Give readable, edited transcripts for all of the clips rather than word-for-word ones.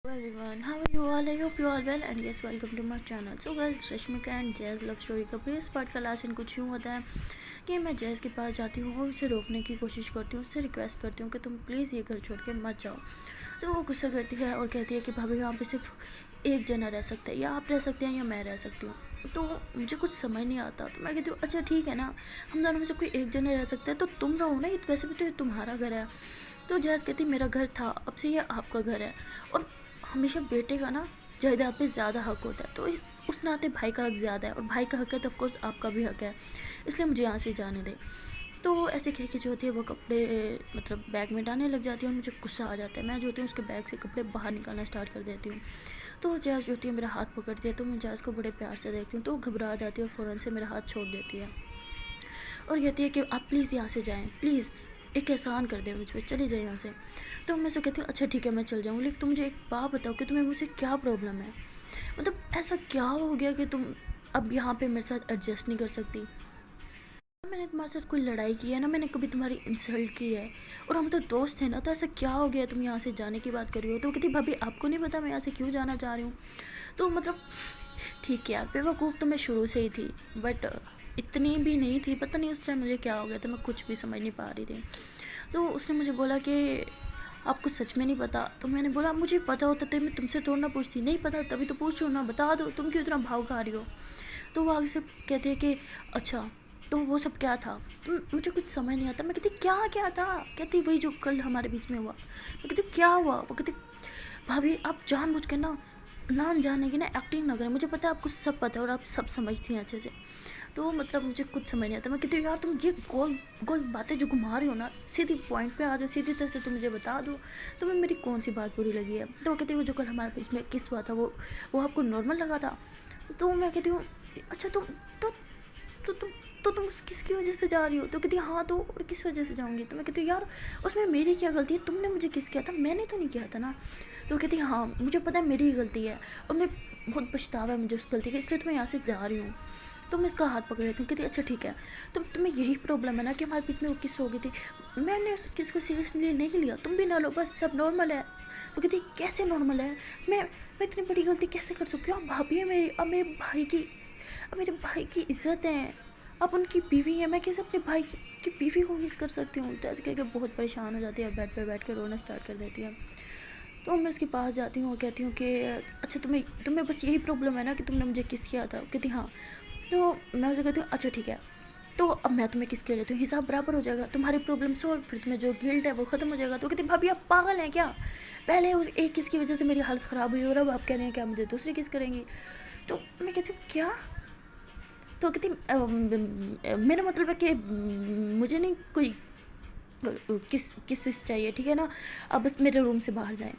Hello everyone, how are you all? I hope you all well and yes, welcome to my channel. So guys, Rashmika and jazz love story का previous part का last in कुछ यूँ होता है कि मैं jazz के पास जाती हूँ और उसे रोकने की कोशिश करती हूँ, उससे रिक्वेस्ट करती हूँ कि तुम प्लीज़ ये घर छोड़ के मत जाओ। तो वो गुस्सा करती है और कहती है कि भाभी यहाँ पे सिर्फ एक जना रह सकता है, या आप रह सकते हैं या मैं रह सकती हूँ। तो मुझे कुछ समझ नहीं आता, तो मैं कहती हूँ अच्छा ठीक है ना, हम दोनों में से कोई एक जना रह सकता है तो तुम रहो ना, वैसे भी तो ये तुम्हारा घर है। तो जैज़ कहती मेरा घर था, अब से ये आपका घर है और हमेशा बेटे का ना जायदाद पे ज़्यादा हक होता है, तो उस नाते भाई का हक ज़्यादा है और भाई का हक है तो ऑफकोर्स आपका भी हक है, इसलिए मुझे यहाँ से जाने दे। तो ऐसे कह के जो होती है वो कपड़े मतलब बैग में डालने लग जाती है और मुझे गुस्सा आ जाता है। मैं जो होती हूँ उसके बैग से कपड़े बाहर निकालना स्टार्ट कर देती हूँ। तो जैज़ जो होती है मेरा हाथ पकड़ती है, तो मैं जैज़ को बड़े प्यार से देखती हूँ, तो वो घबरा जाती है और फ़ौरन से मेरा हाथ छोड़ देती है और कहती है कि आप प्लीज़ यहाँ से जाएँ, प्लीज़ एक एहसान कर दें मुझ पर, चली जाए यहाँ से। तो मैं उससे कहती हूँ अच्छा ठीक है मैं चल जाऊँगी, लेकिन तुम मुझे एक बात बताओ कि तुम्हें मुझसे क्या प्रॉब्लम है, मतलब ऐसा क्या हो गया कि तुम अब यहाँ पे मेरे साथ एडजस्ट नहीं कर सकती। मैंने तुम्हारे साथ कोई लड़ाई की है ना, मैंने कभी तुम्हारी इंसल्ट की है, और हम तो दोस्त हैं ना, तो ऐसा क्या हो गया तुम यहाँ से जाने की बात कर रही हो। तो कहती भाभी आपको नहीं पता मैं यहाँ से क्यों जाना चाह रही हूँ। तो मतलब ठीक है यार, बेवकूफ़ तो मैं शुरू से ही थी, बट इतनी भी नहीं थी, पता नहीं उस टाइम मुझे क्या हो गया था, मैं कुछ भी समझ नहीं पा रही थी। तो उसने मुझे बोला कि आपको सच में नहीं पता। तो मैंने बोला मुझे पता होता तो मैं तुमसे थोड़ा ना पूछती, नहीं पता तभी तो पूछ रही हूँ ना, बता दो तुम क्यों इतना भाव खा रही हो। तो वो आगे से कहती है कि अच्छा तो वो सब क्या था। तो मुझे कुछ समझ नहीं आता, मैं कहती क्या क्या था, कहती वही जो कल हमारे बीच में हुआ। मैं कहती क्या हुआ, वो कहती भाभी आप जानबूझ के ना जाने की ना एक्टिंग ना करें, मुझे पता है आपको सब पता है और आप सब समझती हैं अच्छे से। तो मतलब मुझे कुछ समझ नहीं आता, मैं कहती हूँ यार तुम ये गोल गोल बातें जो घुमा रही हो ना, सीधी पॉइंट पे आ जाओ, सीधी तरह से तुम मुझे बता दो तुम्हें मेरी कौन सी बात बुरी लगी है। तो वो कहती है वो जो कल हमारे बीच में किस हुआ था वो आपको नॉर्मल लगा था। तो मैं कहती हूँ अच्छा तुम तो तो तुम तो तुम किसकी वजह से जा रही हो। तो कहती है हाँ तो और किस वजह से जाऊँगी। तो मैं कहती हूँ यार उसमें मेरी क्या गलती है, तुमने मुझे किस किया था, मैंने तो नहीं किया था ना। तो कहती है हाँ मुझे पता है मेरी ही गलती है और मैं बहुत पछतावा है मुझे उस गलती का, इसलिए तो मैं यहाँ से जा रही हूँ। तो मैं इसका हाथ पकड़ लेती हूँ, कहती अच्छा ठीक है, तो तुम्हें यही प्रॉब्लम है ना कि हमारे बीच में वो किस हो गई थी, मैंने उस किस को सीरियसली नहीं लिया, तुम भी ना लो, बस सब नॉर्मल है। तो कहती कैसे नॉर्मल है, मैं इतनी बड़ी गलती कैसे कर सकती हूँ, अब भाभी है मेरी, अब मेरे भाई की इज्जत है, अब उनकी बीवी है, मैं कैसे अपने भाई की बीवी को किस कर सकती हूँ। तो ऐसे कहकर बहुत परेशान हो जाती है, बेड पे बैठ कर रोना स्टार्ट कर देती है। तो मैं उसके पास जाती हूँ और कहती हूँ कि अच्छा तुम्हें बस यही प्रॉब्लम है ना कि तुमने मुझे किस किया था। कहती हाँ। तो मैं उसे कहती हूँ अच्छा ठीक है, तो अब मैं तुम्हें किसके लेती हूँ, हिसाब बराबर हो जाएगा, तुम्हारी प्रॉब्लम सॉल्व, फिर तुम्हें जो गिल्ट है वो ख़त्म हो जाएगा। तो कहती भाभी आप पागल हैं क्या, पहले उस एक किस की वजह से मेरी हालत ख़राब हुई और अब आप कह रहे हैं क्या मुझे दूसरी किस करेंगी। तो मैं कहती हूँ क्या। तो कहती मेरा मतलब है कि मुझे नहीं कोई किस किस विस चाहिए, ठीक है ना, अब बस मेरे रूम से बाहर जाएं।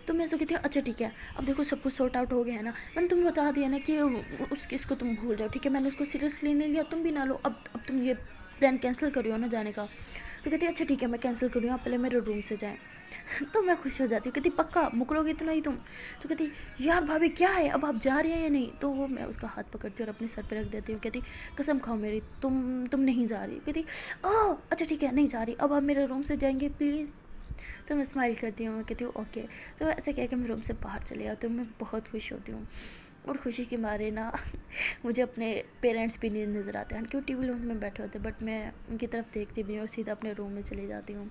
तो मैं ऐसा कहती हूँ अच्छा ठीक है, अब देखो सब कुछ सॉर्ट आउट हो गया है ना, मैंने तुम्हें बता दिया ना कि उस किस को तुम भूल जाओ, ठीक है, मैंने उसको सीरियसली नहीं लिया, तुम भी ना लो, अब तुम ये प्लान कैंसिल करियो ना जाने का। तो कहती है अच्छा ठीक है मैं कैंसिल करूँ, आप पहले मेरे रूम से जाएँ। तो मैं खुश हो जाती हूँ, कहती पक्का मुकरोगे इतना ही तुम। तो कहती यार भाभी क्या है, अब आप जा रही हैं या नहीं। तो वो मैं उसका हाथ पकड़ती हूँ और अपने सर पे रख देती हूँ, कहती कसम खाओ मेरी तुम नहीं जा रही। कहती ओह अच्छा ठीक है नहीं जा रही, अब आप मेरे रूम से जाएंगे प्लीज़। तो मैं स्माइल करती हूँ, कहती हूँ ओके। तो ऐसे कह के मैं रूम से बाहर चले जाती हूँ, मैं बहुत खुश होती हूँ और खुशी के मारे ना मुझे अपने पेरेंट्स भी नहीं नज़र आते हैं, क्योंकि टीवी लॉन्च में बैठे होते, बट मैं उनकी तरफ देखती भी हूँ और सीधा अपने रूम में चली जाती हूँ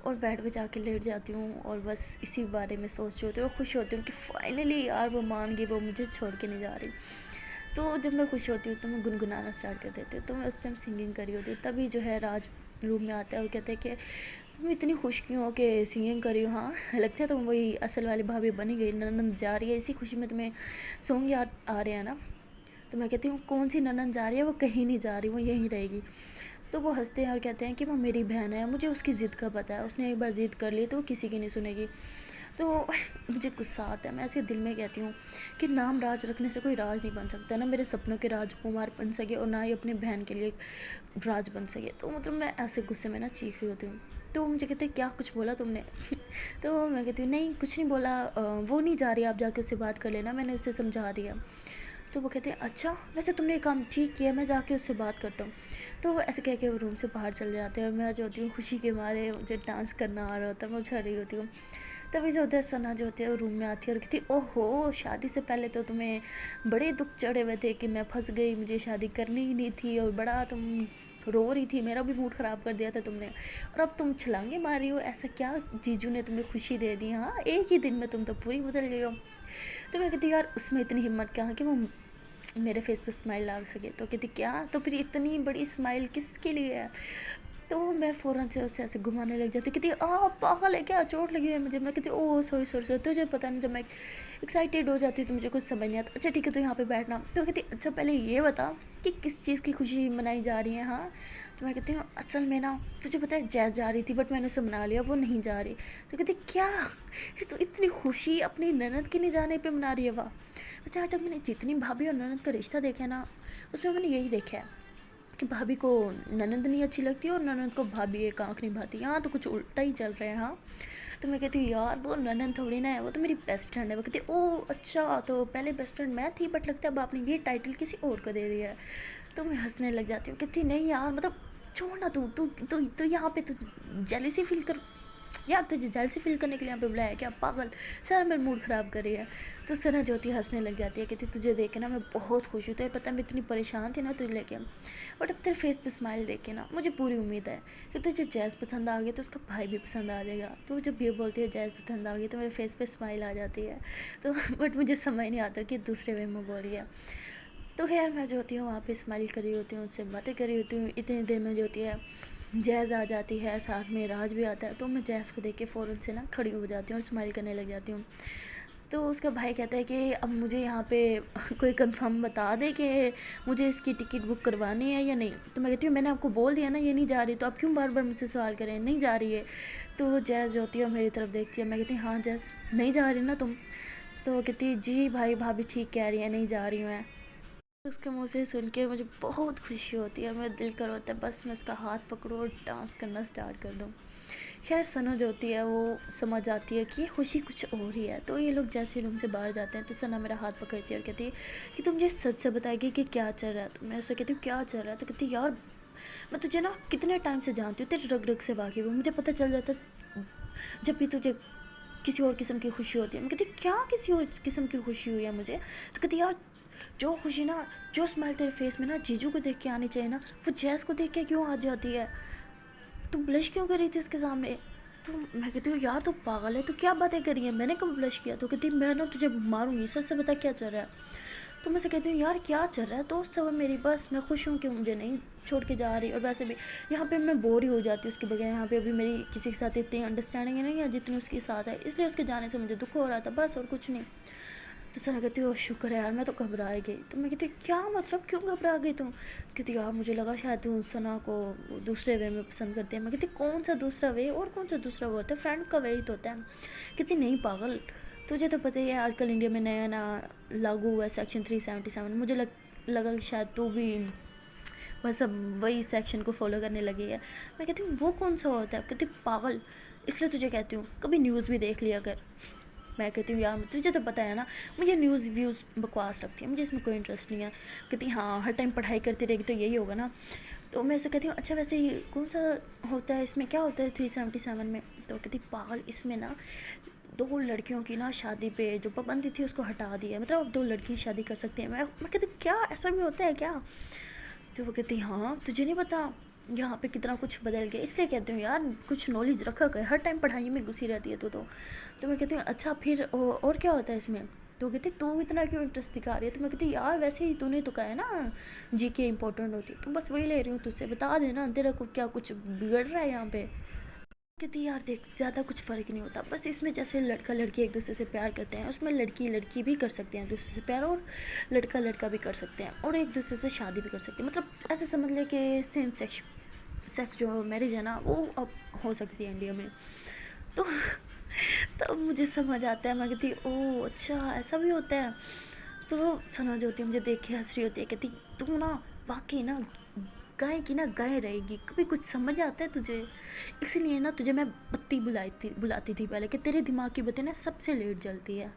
और बेड पे जाके लेट जाती हूँ और बस इसी बारे में सोच रही होती हूँ और खुश होती हूँ कि फाइनली यार वो मान गई, वो मुझे छोड़ के नहीं जा रही। तो जब मैं खुश होती हूँ तो मैं गुनगुनाना स्टार्ट कर देती हूँ, तो मैं उस टाइम सिंगिंग करी होती, तभी जो है राज रूम में आता है और कहते हैं कि तुम इतनी खुश क्यों हो कि सिंगिंग करी हो। हाँ लगता है तुम वही असल वाली भाभी बनी गई, ननंद जा रही है, इसी खुशी में तुम्हें सॉन्ग याद आ रहे हैं ना। तो मैं कहती हूँ कौन सी ननंद जा रही है, वो कहीं नहीं जा रही, वो यहीं रहेगी। तो वो हंसते हैं और कहते हैं कि वो मेरी बहन है, मुझे उसकी ज़िद का पता है, उसने एक बार ज़िद कर ली तो वो किसी की नहीं सुनेगी। तो मुझे गुस्सा आता है, मैं ऐसे दिल में कहती हूँ कि नाम राज रखने से कोई राज नहीं बन सकता, ना मेरे सपनों के राजकुमार बन सके और ना ही अपनी बहन के लिए एक राज बन सके। तो मतलब मैं ऐसे गुस्से में ना चीख रही होती हूँ। तो वो मुझे कहते हैं क्या कुछ बोला तुमने तो मैं कहती हूँ नहीं कुछ नहीं बोला, वो नहीं जा रही, आप जाके उससे बात कर लेना, मैंने उससे समझा दिया। तो वो कहते हैं अच्छा वैसे तुमने ये काम ठीक किया, मैं जाके उससे बात करता हूँ। तो वो ऐसे कह के वो रूम से बाहर चले जाते हैं और मैं जो होती हूँ खुशी के मारे, मुझे डांस करना आ रहा होता है, मैं उछल रही होती हूँ। तभी जो होता है सना जो होती है वो रूम में आती है और कहती है ओहो शादी से पहले तो तुम्हें बड़े दुख चढ़े हुए थे कि मैं फंस गई, मुझे शादी करनी ही नहीं थी और बड़ा तुम रो रही थी, मेरा भी मूड ख़राब कर दिया था तुमने, और अब तुम छलांगे मार रही हो, ऐसा क्या जीजू ने तुम्हें खुशी दे दी, हाँ एक ही दिन में तुम तो पूरी बदल गई हो। तो मैं कहती यार उसमें इतनी हिम्मत कहाँ कि वो मेरे फेस पे स्माइल ला सके। तो कहती क्या, तो फिर इतनी बड़ी स्माइल किसके लिए है। तो मैं फ़ौरन से उससे ऐसे घुमाने लग जाती, कहती पागल है क्या, चोट लगी है मुझे। मैं कहती ओह सॉरी सॉरी सॉरी, तुझे पता नहीं जब मैं एक्साइटेड हो जाती हूँ तो मुझे कुछ समझ नहीं आता। अच्छा ठीक है तो यहाँ पे बैठना। तो कहती अच्छा पहले ये बता कि किस चीज़ की खुशी मनाई जा रही है। हाँ तो मैं कहती हूँ असल में ना तुझे पता है जैस जा रही थी बट मैंने उसे मना लिया, वो नहीं जा रही। तो कहती क्या, तो इतनी खुशी अपनी ननद के नहीं जाने पे मना रही है। वाह, वैसे आज तक मैंने जितनी भाभी और ननद का रिश्ता देखा है ना उसमें मैंने यही देखा है कि भाभी को ननद नहीं अच्छी लगती और ननद को भाभी एक आँख नहीं भाती। यहाँ तो कुछ उल्टा ही चल रहा है। हाँ तो मैं कहती हूँ यार वो ननद थोड़ी ना है, वो तो मेरी बेस्ट फ्रेंड है। वो कहती ओह अच्छा, तो पहले बेस्ट फ्रेंड मैं थी बट लगता है अब आपने ये टाइटल किसी और को दे दिया है। तो मैं हंसने लग जाती हूँ, कहती नहीं यार मतलब छोड़ ना, तू तू तू तू यहाँ पे तू जेलिसी फील कर यार, तुझे जेलसी फील करने के लिए यहाँ पे बुलाया क्या, पागल, सारा मेरा मूड ख़राब कर रही है। तो सना ज्योति हंसने लग जाती है, कहती तुझे देख के ना मैं बहुत खुश हूँ, तो ये पता है मैं इतनी परेशान थी ना तुझे लेके, बट अब तेरे फेस पे स्माइल देख के ना मुझे पूरी उम्मीद है कि तुझे जैज़ पसंद आ गया तो उसका भाई भी पसंद आ जाएगा। तो जब ये बोलती है जैज़ पसंद आ गई तो मेरे फेस पे स्माइल आ जाती है। तो बट मुझे समझ नहीं आता कि दूसरे वे में बोल रही है। तो खैर मैं जो होती हूँ वहाँ पे स्माइल कर रही होती हूँ, उनसे बातें कर रही होती हूँ। इतनी देर में जो होती है जैज़ आ जाती है, साथ में राज भी आता है। तो मैं जैज़ को देख के फ़ौरन से ना खड़ी हो जाती हूँ और स्माइल करने लग जाती हूँ। तो उसका भाई कहता है कि अब मुझे यहाँ पे कोई कंफर्म बता दे कि मुझे इसकी टिकट बुक करवानी है या नहीं। तो मैं कहती हूँ मैंने आपको बोल दिया ना ये नहीं जा रही, तो आप क्यों बार बार मुझसे सवाल करें, नहीं जा रही है। तो जैज़ जो होती है मेरी तरफ देखती है, मैं कहती हूँ हाँ जैज़ नहीं जा रही ना तुम। तो वो कहती है जी भाई भाभी ठीक कह रही है, नहीं जा रही हूँ मैं। उसके मुँह से सुन के मुझे बहुत खुशी होती है, मेरा दिल कर होता है बस मैं उसका हाथ पकड़ूँ और डांस करना स्टार्ट कर दूँ। खैर सना जो होती है वो समझ आती है कि खुशी कुछ और ही है। तो ये लोग जैसे रूम से बाहर जाते हैं तो सना मेरा हाथ पकड़ती है और कहती है कि तुम मुझे सच से बताएगी कि क्या चल रहा है। तो मैं उससे कहती हूँ क्या चल रहा है। तो कहती है यार मैं तुझे ना कितने टाइम से जानती हूँ, तेरे रग रग से वाकिफ़ हूँ, मुझे पता चल जाता है जब भी तुझे किसी और किस्म की खुशी होती है। मैं कहती क्या किसी और किस्म की खुशी हुई है मुझे। तो कहती यार जो खुशी ना, जो स्माइल तेरे फेस में ना जीजू को देख के आनी चाहिए ना, वो जैस को देख के क्यों आ जाती है। तू ब्लश क्यों कर रही थी उसके सामने। तो मैं कहती हूँ यार तू पागल है, तू क्या बातें करी है, मैंने कब ब्लश किया। तो कहती मैं ना तुझे मारूंगी, सच से बता क्या चल रहा है। तो मैं से कहती हूँ यार क्या चल रहा है, तो सब मेरी बस मैं खुश हूँ कि मुझे नहीं छोड़ के जा रही, और वैसे भी यहाँ पे मैं बोर ही हो जाती हूँ उसके बगैर। यहाँ पे अभी मेरी किसी के साथ इतनी अंडरस्टैंडिंग नहीं है जितनी उसके साथ है, इसलिए उसके जाने से मुझे दुख हो रहा था बस, और कुछ नहीं। तो सना कहती है शुक्र है यार, मैं तो घबरा गई। तो मैं कहती क्या मतलब क्यों घबरा गई तुम। कहती यार मुझे लगा शायद तू सना को दूसरे वे में पसंद करती है। मैं कहती कौन सा दूसरा वे, और कौन सा दूसरा वो होता है, फ्रेंड का वे ही तो होता है। कहती नहीं पागल, तुझे तो पता ही है आजकल इंडिया में नया नया लागू हुआ है सेक्शन 377। मुझे लगा कि शायद तू भी बस अब वही सेक्शन को फॉलो करने लगी है। मैं कहती हूँ वो कौन सा होता है। कहती पागल, इसलिए तुझे कहती हूँ कभी न्यूज़ भी देख लिया कर। मैं कहती हूँ यार तुझे तो पता है ना मुझे न्यूज़ व्यूज़ बकवास लगती है, मुझे इसमें कोई इंटरेस्ट नहीं है। कहती हाँ हर टाइम पढ़ाई करती रहेगी तो यही होगा ना। तो मैं ऐसे कहती हूँ अच्छा वैसे ये कौन सा होता है, इसमें क्या होता है 377 में। तो कहती पागल इसमें ना 2 लड़कियों की ना शादी पे जो पाबंदी थी उसको हटा दिया है, मतलब अब 2 लड़कियाँ शादी कर सकती हैं। मैं कहती क्या ऐसा भी होता है क्या। तो वो कहती हाँ तुझे नहीं पता यहाँ पे कितना कुछ बदल गया, इसलिए कहती हूँ यार कुछ नॉलेज रखा कर, हर टाइम पढ़ाई में घुसी रहती है तो मैं कहती हूँ अच्छा फिर और क्या होता है इसमें। तो कहती तू इतना क्यों इंटरेस्ट दिखा रही है। तो मैं कहती यार वैसे ही तूने तो कहा है ना जीके इंपॉर्टेंट होती है, तो बस वही ले रही हूँ तुझसे, बता देना तेरा को क्या कुछ बिगड़ रहा है यहाँ पे। कहती यार देख ज़्यादा कुछ फ़र्क नहीं होता, बस इसमें जैसे लड़का लड़की एक दूसरे से प्यार करते हैं उसमें लड़की लड़की भी कर सकते हैं एक दूसरे से प्यार, और लड़का लड़का भी कर सकते हैं और एक दूसरे से शादी भी कर सकते हैं। मतलब ऐसे समझ ले कि सेम सेक्स जो मैरिज है ना वो अब हो सकती है इंडिया में। तो तब मुझे समझ आता है, मैं कहती ओह अच्छा ऐसा भी होता है। तो सना जो होती है मुझे देख के हंस रही होती है, कहती तू ना वाकई ना गाय की ना गाय रहेगी, कभी कुछ समझ आता है तुझे। इसीलिए ना तुझे मैं बत्ती बुलाती थी पहले कि तेरे दिमाग की बत्ती ना सबसे लेट जलती है।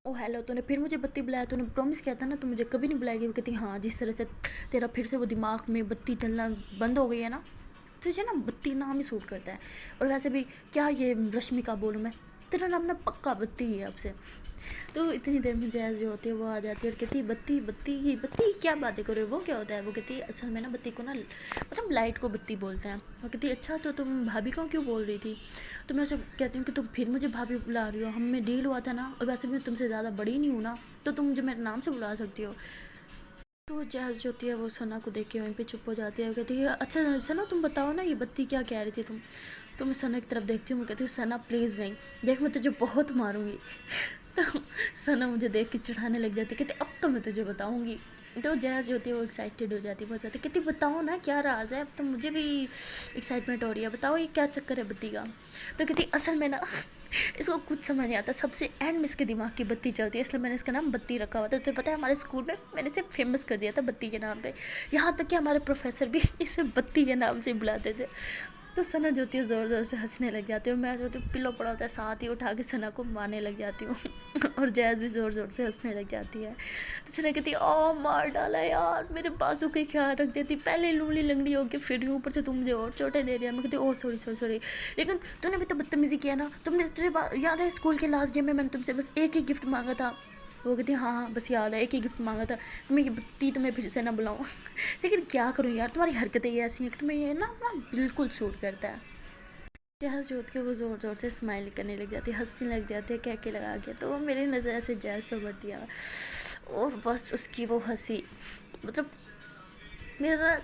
ओ हेलो, तूने फिर मुझे बत्ती बुलाया, तूने प्रॉमिस किया था ना तू मुझे कभी नहीं बुलाएगी। वो कहती हाँ जिस तरह से तेरा फिर से वो दिमाग में बत्ती जलना बंद हो गई है ना, तुझे ना बत्ती नाम ही सूट करता है। और वैसे भी क्या ये रश्मि का बोलूँ मैं, तेरा नाम ना पक्का बत्ती है अब से। तो इतनी देर में जैज़ जो होती है वो आ जाती है और कहती है बत्ती बत्ती ही बत्ती क्या बातें करो, वो क्या होता है। वो कहती है असल में ना बत्ती को ना मतलब लाइट को बत्ती बोलते हैं। वो कहती है अच्छा तो तुम भाभी को क्यों बोल रही थी। तो मैं उसे कहती हूँ कि तुम फिर मुझे भाभी बुला रही हो, हम में डील हुआ था ना, और वैसे भी मैं तुमसे ज़्यादा बड़ी नहीं हूँ ना, तो तुम मुझे मेरे नाम से बुला सकती हो। तो जैज़ जो होती है वो सना को देख के वहीं पे चुप हो जाती है। वो कहती है अच्छा सना तुम बताओ ना ये बत्ती क्या कह रही थी तुम। तो मैं सना की तरफ देखती हूँ, मैं कहती हूँ सना प्लीज़ नहीं, देख मैं तुझे बहुत मारूंगी। तो सना मुझे देख के चिढ़ाने लग जाती है, कहती अब तो मैं तुझे बताऊंगी। तो जैज़ जो होती है वो एक्साइटेड हो जाती है बहुत ज़्यादा, कहती बताओ ना क्या राज है, अब तो मुझे भी एक्साइटमेंट हो रही है, बताओ ये क्या चक्कर है बत्ती का। तो कहती असल में ना इसको कुछ समझ नहीं आता, सबसे एंड में इसके दिमाग की बत्ती चलती है, इसलिए मैंने इसका नाम बत्ती रखा हुआ था। तो पता है हमारे स्कूल में मैंने इसे फेमस कर दिया था बत्ती के नाम पे, यहाँ तक कि हमारे प्रोफेसर भी इसे बत्ती के नाम से बुलाते थे। तो सना जो होती है ज़ोर ज़ोर से हंसने लग जाती है और मैं जो होती हूँ पिलो पड़ा होता है साथ ही उठा के सना को मारने लग जाती हूँ और जैज़ भी ज़ोर ज़ोर से हंसने लग जाती है। तो सना कहती है ओ मार डाला यार, मेरे बाजू का ख्याल रख देती, पहले लूली लंगड़ी होकर फिर रही हूँ, ऊपर से तुम मुझे और चोटें दे रही है। मैं कहती ओ सॉरी सॉरी सॉरी, लेकिन तूने भी तो बदतमीज़ी किया ना, तुमने तुझे याद है स्कूल के लास्ट डे में मैंने तुमसे बस एक ही गिफ्ट मांगा था। वो कहती हाँ हाँ बस याद है एक ही गिफ्ट मांगा था, मैं ये बत्ती तुम्हें फिर से ना बुलाऊँ। लेकिन क्या करूँ यार, तुम्हारी हरकतें ये ऐसी हैं कि तुम्हें ये ना बिल्कुल सूट करता है। जैज़ जोत के वो ज़ोर ज़ोर से स्माइल करने लग जाती है, हंसने लग जाती है कह के लगा के। तो मेरी नज़र ऐसे जैज़ पर पड़ती है और बस उसकी वो हंसी मतलब मेरा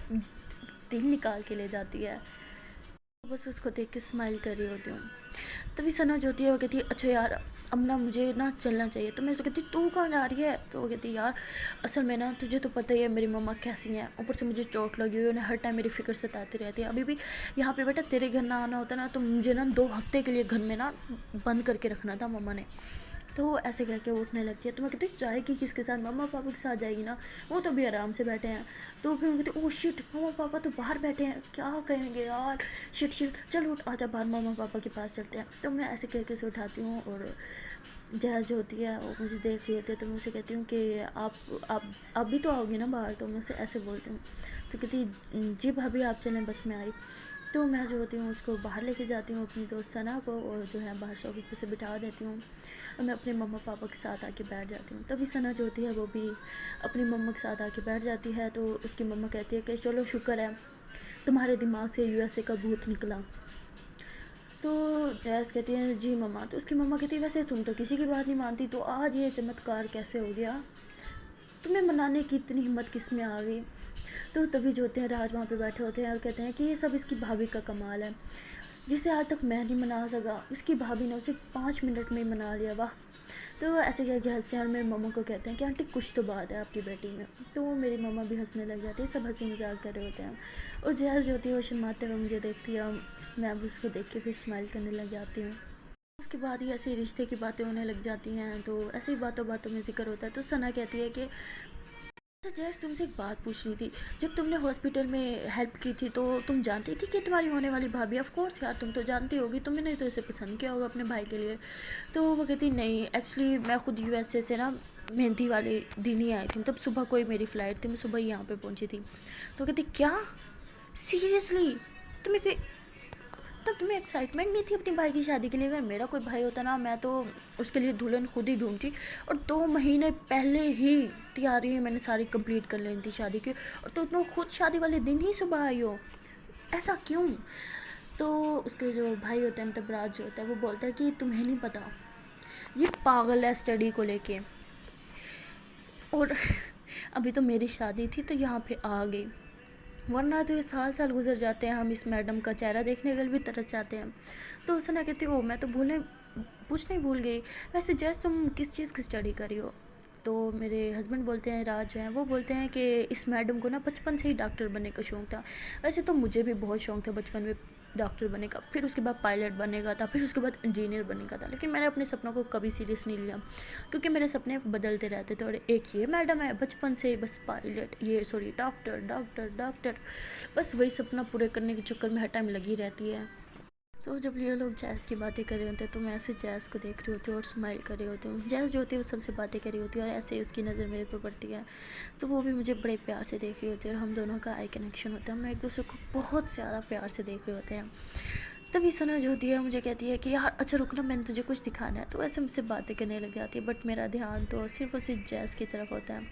दिल निकाल के ले जाती है। बस उसको देख के स्माइल कर रही होती हूँ। तभी सना जो होती है वो कहती है अच्छा यार अब ना मुझे ना चलना चाहिए। तो मैं उसको कहती तू कहाँ जा रही है। तो वो कहती है यार असल में ना तुझे तो पता ही है मेरी मम्मा कैसी हैं, ऊपर से मुझे चोट लगी हुई है, उन्हें हर टाइम मेरी फिक्र सताती रहती है। अभी भी यहाँ पे बेटा तेरे घर ना आना होता ना तो मुझे ना 2 हफ्ते के लिए घर में ना बंद करके रखना था मम्मा ने। तो वो ऐसे करके वो उठने लगती है। तो मैं कहती जाएगी किसके साथ, मम्मा पापा के साथ जाएगी ना, वो तो भी आराम से बैठे हैं। तो फिर मैं कहती ओह शिट मम्मा पापा तो बाहर बैठे हैं, क्या कहेंगे यार, शिट शिट चल उठ आजा बाहर मम्मा पापा के पास चलते हैं। तो मैं ऐसे करके से उठाती हूँ और जैज़ जो होती है वो मुझे देख रही होती है। तो मैं उसे कहती हूँ कि आप भी तो आओगे ना बाहर। तो मैं उसे ऐसे बोलती हूँ। तो कहती जी भाभी आप चलें बस मैं आई। तो मैं जो होती हूँ उसको बाहर लेके जाती हूँ अपनी दोस्त सना को और जो है बाहर शॉपिंग पे से बिठा देती हूँ और मैं अपने मम्मा पापा के साथ आके बैठ जाती हूँ। तभी सना जो होती है वो भी अपनी मम्मा के साथ आके बैठ जाती है। तो उसकी मम्मा कहती है कि चलो शुक्र है तुम्हारे दिमाग से यूएसए का भूत निकला। तो जैस कहती है जी मम्मा। तो उसकी मम्मा कहती है वैसे तुम तो किसी की बात नहीं मानती, तो आज ये चमत्कार कैसे हो गया, तुम्हें मनाने की इतनी हिम्मत किस में आ गई। तो तभी जो होते हैं राज वहाँ पे बैठे होते हैं और कहते हैं कि ये सब इसकी भाभी का कमाल है, जिसे आज तक मैं नहीं मना सका उसकी भाभी ने उसे 5 मिनट में ही मना लिया, वाह। तो ऐसे कह के हंसते हैं और मेरी मम्मा को कहते हैं कि आंटी कुछ तो बात है आपकी बेटी में। तो वो मेरी मम्मा भी हंसने लग जाती है, सब हंसी मजाक कर रहे होते हैं। और जैज़ जो होती है वो शर्माते हुए मुझे देखती है, मैं भी उसको देख के फिर स्माइल करने लग जाती हूँ। उसके बाद ही ऐसे रिश्ते की बातें होने लग जाती हैं। तो ऐसे ही बातों बातों में जिक्र होता है। तो सना कहती है कि तो जैस तुमसे एक बात पूछनी थी, जब तुमने हॉस्पिटल में हेल्प की थी तो तुम जानती थी कि तुम्हारी होने वाली भाभी, ऑफ कोर्स यार तुम तो जानती होगी, तुमने तो इसे पसंद किया होगा अपने भाई के लिए। तो वो कहती नहीं एक्चुअली मैं खुद यूएसए से ना मेहंदी वाले दिन ही आई थी, तब सुबह कोई मेरी फ़्लाइट थी, मैं सुबह ही यहाँ पे पहुँची थी। तो कहती क्या सीरियसली, तुम्हें तब तुम्हें एक्साइटमेंट नहीं थी अपनी भाई की शादी के लिए। अगर मेरा कोई भाई होता ना मैं तो उसके लिए दुल्हन खुद ही ढूंढती और 2 महीने पहले ही तैयारी है मैंने सारी कंप्लीट कर लेनी थी शादी की, और तो तुम खुद शादी वाले दिन ही सुबह आई हो, ऐसा क्यों। तो उसके जो भाई होते हैं मतलब राज जो होता है वो बोलता है कि तुम्हें नहीं पता ये पागल है स्टडी को लेके, और अभी तो मेरी शादी थी तो यहाँ पे आ गई, वरना तो ये साल साल गुजर जाते हैं, हम इस मैडम का चेहरा देखने के लिए भी तरस जाते हैं। तो उसने कहती ओ मैं तो पूछना ही भूल गई, वैसे जैस तुम किस चीज़ की स्टडी करी हो। तो मेरे हस्बैंड बोलते हैं राज जो हैं वो बोलते हैं कि इस मैडम को ना बचपन से ही डॉक्टर बनने का शौक़ था। वैसे तो मुझे भी बहुत शौक़ था बचपन में डॉक्टर बनने का, फिर उसके बाद पायलट बनेगा था, फिर उसके बाद इंजीनियर बनेगा था, लेकिन मैंने अपने सपनों को कभी सीरियस नहीं लिया क्योंकि मेरे सपने बदलते रहते थे। और एक ये मैडम है बचपन से बस पायलट ये सॉरी डॉक्टर डॉक्टर डॉक्टर, बस वही सपना पूरे करने के चक्कर में हर टाइम लगी रहती है। तो जब ये लोग जैज़ की बातें कर रहे होते हैं तो मैं ऐसे जैज़ को देख रही होती हूँ और स्माइल कर रही होती हूँ। जैज़ जो होती है वो सबसे बातें कर रही होती है और ऐसे ही उसकी नज़र मेरे पर पड़ती है, तो वो भी मुझे बड़े प्यार से देख रही होती है और हम दोनों का आई कनेक्शन होता है, हम एक दूसरे को बहुत ज़्यादा प्यार से देख रहे होते हैं। तभी सना जो होती है मुझे कहती है कि यार अच्छा रुकना, मैंने तुझे कुछ दिखाना है। तो ऐसे मुझसे बातें करने लग जाती है, बट मेरा ध्यान तो सिर्फ और सिर्फ जैज़ की तरफ होता है।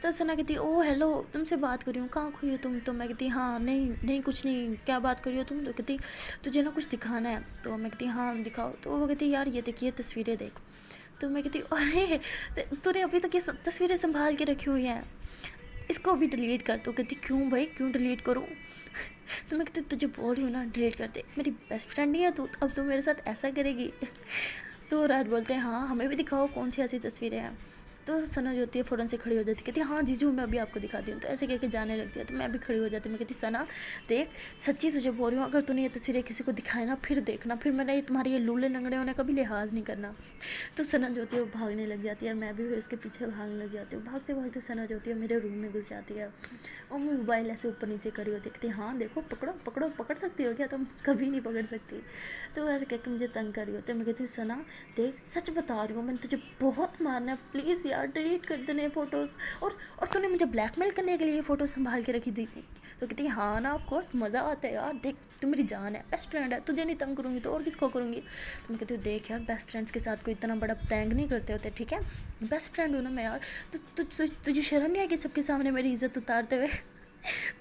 तो सना कहती है ओ हेलो, तुमसे बात कर रही हूँ, कहाँ खोई हो तुम? तो मैं कहती हाँ नहीं नहीं कुछ नहीं, क्या बात कर रही हो तुम? तो कहती तुझे ना कुछ दिखाना है। तो मैं कहती हाँ दिखाओ। तो वो कहती यार ये देखिए तस्वीरें देख। तो मैं कहती अरे तूने अभी तक ये सब तस्वीरें संभाल के रखी हुई हैं, इसको भी डिलीट कर। तो कहती क्यों भाई, क्यों डिलीट करूँ? तो मैं कहती तुझे बोल रही हूँ ना डिलीट कर दे, मेरी बेस्ट फ्रेंड नहीं है तू, अब तो मेरे साथ ऐसा करेगी? तो राज बोलते हैं हाँ हमें भी दिखाओ कौन सी ऐसी तस्वीरें हैं। तो सना जो होती है फ़ौरन से खड़ी हो जाती, कहती हाँ जीजू मैं अभी आपको दिखाती हूँ। तो ऐसे कह के जाने लगती है। तो मैं भी खड़ी हो जाती, मैं कहती सना देख सच्ची तुझे बोल रही हूँ, अगर तूने ये तस्वीरें किसी को दिखाए ना फिर देखना, फिर मैंने ये तुम्हारे ये लूले लंगड़े होने का भी लिहाज नहीं करना। तो सना जो होती है वो भागने लग जाती है और मैं भी उसके पीछे भागने लग जाती हूँ। भागते भागते सना जो होती है मेरे रूम में घुस जाती है और वो मोबाइल ऐसे ऊपर नीचे करी होती, कहती हाँ देखो पकड़ो पकड़ो, पकड़ सकती हो क्या तुम? कभी नहीं पकड़ सकती। तो ऐसे कह के मुझे तंग करी होती है। मैं कहती हूँ सना देख सच बता रही हूँ, मैंने तुझे बहुत मारना है, प्लीज़ यार डिलीट कर देने फ़ोटोज़। और तूने मुझे ब्लैकमेल करने के लिए ये फ़ोटो संभाल के रखी थी। तो कहती है हाँ ना ऑफ कोर्स मज़ा आता है यार, देख तू मेरी जान है, बेस्ट फ्रेंड है, तुझे नहीं तंग करूँगी तो और किसको करूँगी? तो मैं कहती हूँ देख यार बेस्ट फ्रेंड्स के साथ कोई इतना बड़ा प्रैंक नहीं करते होते, ठीक है? बेस्ट फ्रेंड हूँ ना मैं यार। तो तुझे शर्म नहीं आएगी सबके सामने मेरी इज़्ज़त उतारते हुए?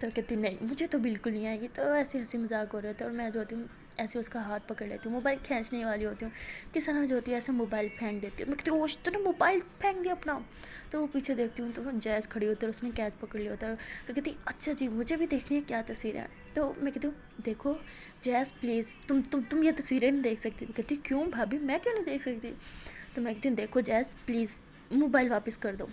तो कहती नहीं मुझे तो बिल्कुल नहीं आएगी। तो ऐसे हंसी मजाक हो रहे थे और मैं जो होती हूँ ऐसे उसका हाथ पकड़ लेती हूँ, मोबाइल खींचने वाली होती हूँ कि सना जो होती है ऐसे मोबाइल फेंक देती हूँ। मैं कहती हूँ ओश तूने मोबाइल फेंक दिया अपना। तो वो पीछे देखती हूँ तो जैज़ खड़ी होती है और उसने कैच पकड़ लिया होता है। तो कहती अच्छा जी मुझे भी देखनी है क्या तस्वीरें हैं। तो मैं कहती हूँ देखो जैज़ प्लीज़ तुम ये तस्वीरें नहीं देख सकती। कहती क्यों भाभी मैं क्यों नहीं देख सकती? तो मैं कहती हूँ देखो जैज़ प्लीज़ मोबाइल वापस कर दो।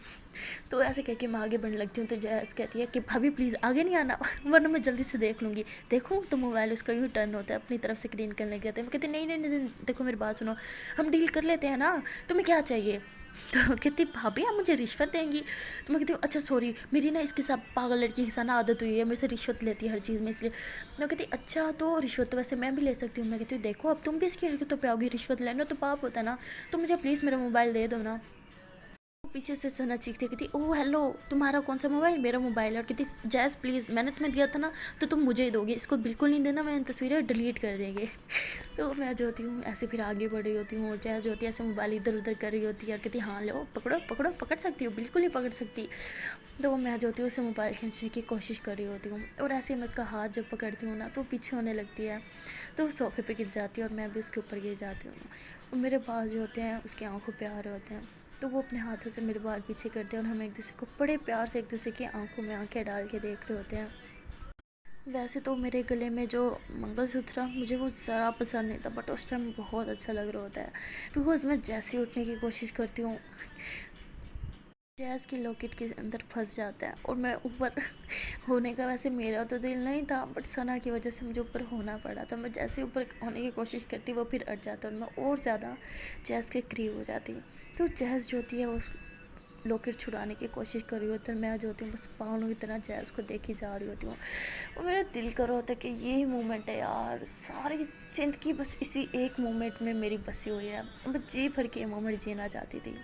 तो ऐसे कह के मैं आगे बढ़ने लगती हूँ। तो जैस कहती है कि भाभी प्लीज़ आगे नहीं आना वरना मैं जल्दी से देख लूँगी। देखो तो मोबाइल उसका यूँ टर्न होता है अपनी तरफ से क्लीन करने के। मैं कहती नहीं नहीं नहीं देखो मेरी बात सुनो, हम डील कर लेते हैं ना, तुम्हें क्या चाहिए? तो कहती भाभी आप मुझे रिश्वत देंगी? तो मैं कहती हूँ अच्छा सॉरी मेरी ना इसके साथ पागल लड़की के साथ ना आदत हुई है, मेरे से रिश्वत लेती है हर चीज़ में इसलिए। मैं कहती अच्छा तो रिश्वत तो वैसे मैं भी ले सकती हूँ। मैं कहती हूँ देखो अब तुम भी इसकी हरकतों पे आओगी, रिश्वत लेना तो पाप होता है ना, तो मुझे प्लीज़ मेरा मोबाइल दे दो ना। पीछे से सना चीखती कहती ओ हेलो तुम्हारा कौन सा मोबाइल? मेरा मोबाइल है। और कहती जैज़ प्लीज़ मैंने तुम्हें दिया था ना तो तुम मुझे ही दोगी, इसको बिल्कुल नहीं देना, मैं इन तस्वीरें डिलीट कर देंगे। तो मैं जो होती हूँ ऐसे फिर आगे बढ़ रही होती हूँ और जैज़ जो होती है ऐसे मोबाइल इधर उधर कर रही होती है और कहती हाँ लो पकड़ो पकड़ो, पकड़ सकती हो, बिल्कुल ही पकड़ सकती। तो मैं जो होती हूँ उसे मोबाइल खींचने की कोशिश कर रही होती हूँ और ऐसे मैं उसका हाथ जब पकड़ती हूँ ना तो पीछे होने लगती है, तो वो सोफे पे गिर जाती है और मैं भी उसके ऊपर गिर जाती हूँ। और मेरे बाल जो होते हैं उसकी आंखों पे आ रहे होते हैं, तो वो अपने हाथों से मेरे बाल पीछे करते हैं और हम एक दूसरे को बड़े प्यार से एक दूसरे की आंखों में आंखें डाल के देख रहे होते हैं। वैसे तो मेरे गले में जो मंगलसूत्र मुझे वो ज़रा पसंद नहीं था, बट उस टाइम बहुत अच्छा लग रहा होता है बिकॉज़ मैं जैसे ही उठने की कोशिश करती हूँ जैज़ की लॉकेट के अंदर फंस जाता है और मैं ऊपर होने का वैसे मेरा तो दिल नहीं था, बट सना की वजह से मुझे ऊपर होना पड़ा। तो मैं जैसे ऊपर होने की कोशिश करती वो फिर अट जाता और मैं और ज़्यादा जैज़ के करीब हो जाती। तो जैज़ जो होती है वो लॉकेट छुड़ाने की कोशिश कर रही होती है, मैं जो होती हूँ बस पागलों की तरह जैज़ को देखी जा रही होती हूँ और मेरा दिल कर रहा होता है कि यही मोमेंट है यार, सारी ज़िंदगी बस इसी एक मोमेंट में मेरी बसी हुई है, मैं जी भर के ये मोमेंट जीना चाहती थी।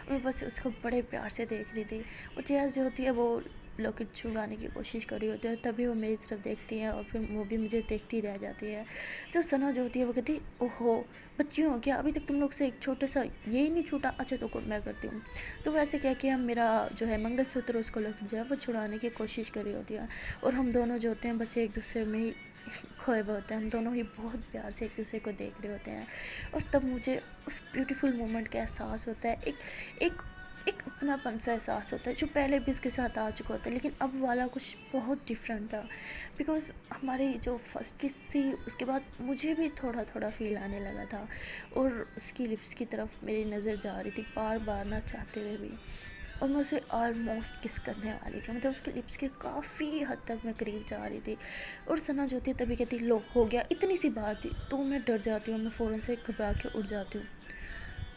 मैं बस उसको बड़े प्यार से देख रही थी और जैज़ जो होती है वो लॉकेट छुड़ाने की कोशिश कर रही होती है और तभी वो मेरी तरफ देखती है और फिर वो भी मुझे देखती रह जाती है। तो सना जो होती है वो कहती ओहो बच्ची हो क्या, अभी तक तुम लोग से एक छोटा सा यही नहीं छूटा, अच्छा रुको मैं करती हूँ। तो वैसे क्या कि हम मेरा जो है मंगलसूत्र उसको लॉकेट जो है वो छुड़ाने की कोशिश कर रही होती है और हम दोनों जो होते हैं बस एक दूसरे में ही खोए हुए होते हैं, हम दोनों ही बहुत प्यार से एक दूसरे को देख रहे होते हैं। और तब मुझे उस ब्यूटीफुल मोमेंट का एहसास होता है, एक एक अपनापन सा एहसास होता है जो पहले भी उसके साथ आ चुका होता है, लेकिन अब वाला कुछ बहुत डिफरेंट था बिकॉज़ हमारी जो फर्स्ट किस थी उसके बाद मुझे भी थोड़ा थोड़ा फील आने लगा था और उसकी लिप्स की तरफ मेरी नज़र जा रही थी बार बार ना चाहते हुए भी, और मैं उसे ऑलमोस्ट किस करने वाली थी, मतलब उसके लिप्स के काफ़ी हद तक मैं करीब जा रही थी। और सना जो होती है तभी कहती लो हो गया, इतनी सी बात थी। तो मैं डर जाती हूँ, मैं फ़ौरन से घबरा के उठ जाती हूँ।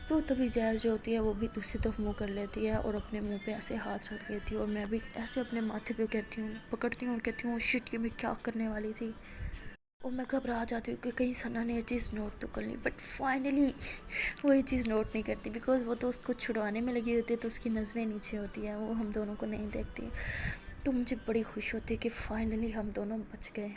तो तभी जैज़ जो होती है वो भी दूसरी तरफ मुँह कर लेती है और अपने मुंह पे ऐसे हाथ रख लेती है और मैं भी ऐसे अपने माथे पे कहती हूँ, पकड़ती हूँ और कहती हूँ शिट ये मैं क्या करने वाली थी। और मैं घबरा जाती हूँ कि कहीं सना ने ये चीज़ नोट तो कर ली, बट फाइनली वो ये चीज़ नोट नहीं करती बिकॉज़ वो तो उसको छुड़वाने में लगी होती है, तो उसकी नज़रें नीचे होती हैं, वो हम दोनों को नहीं देखती। तो मुझे बड़ी खुशी होती है कि फाइनली हम दोनों बच गए।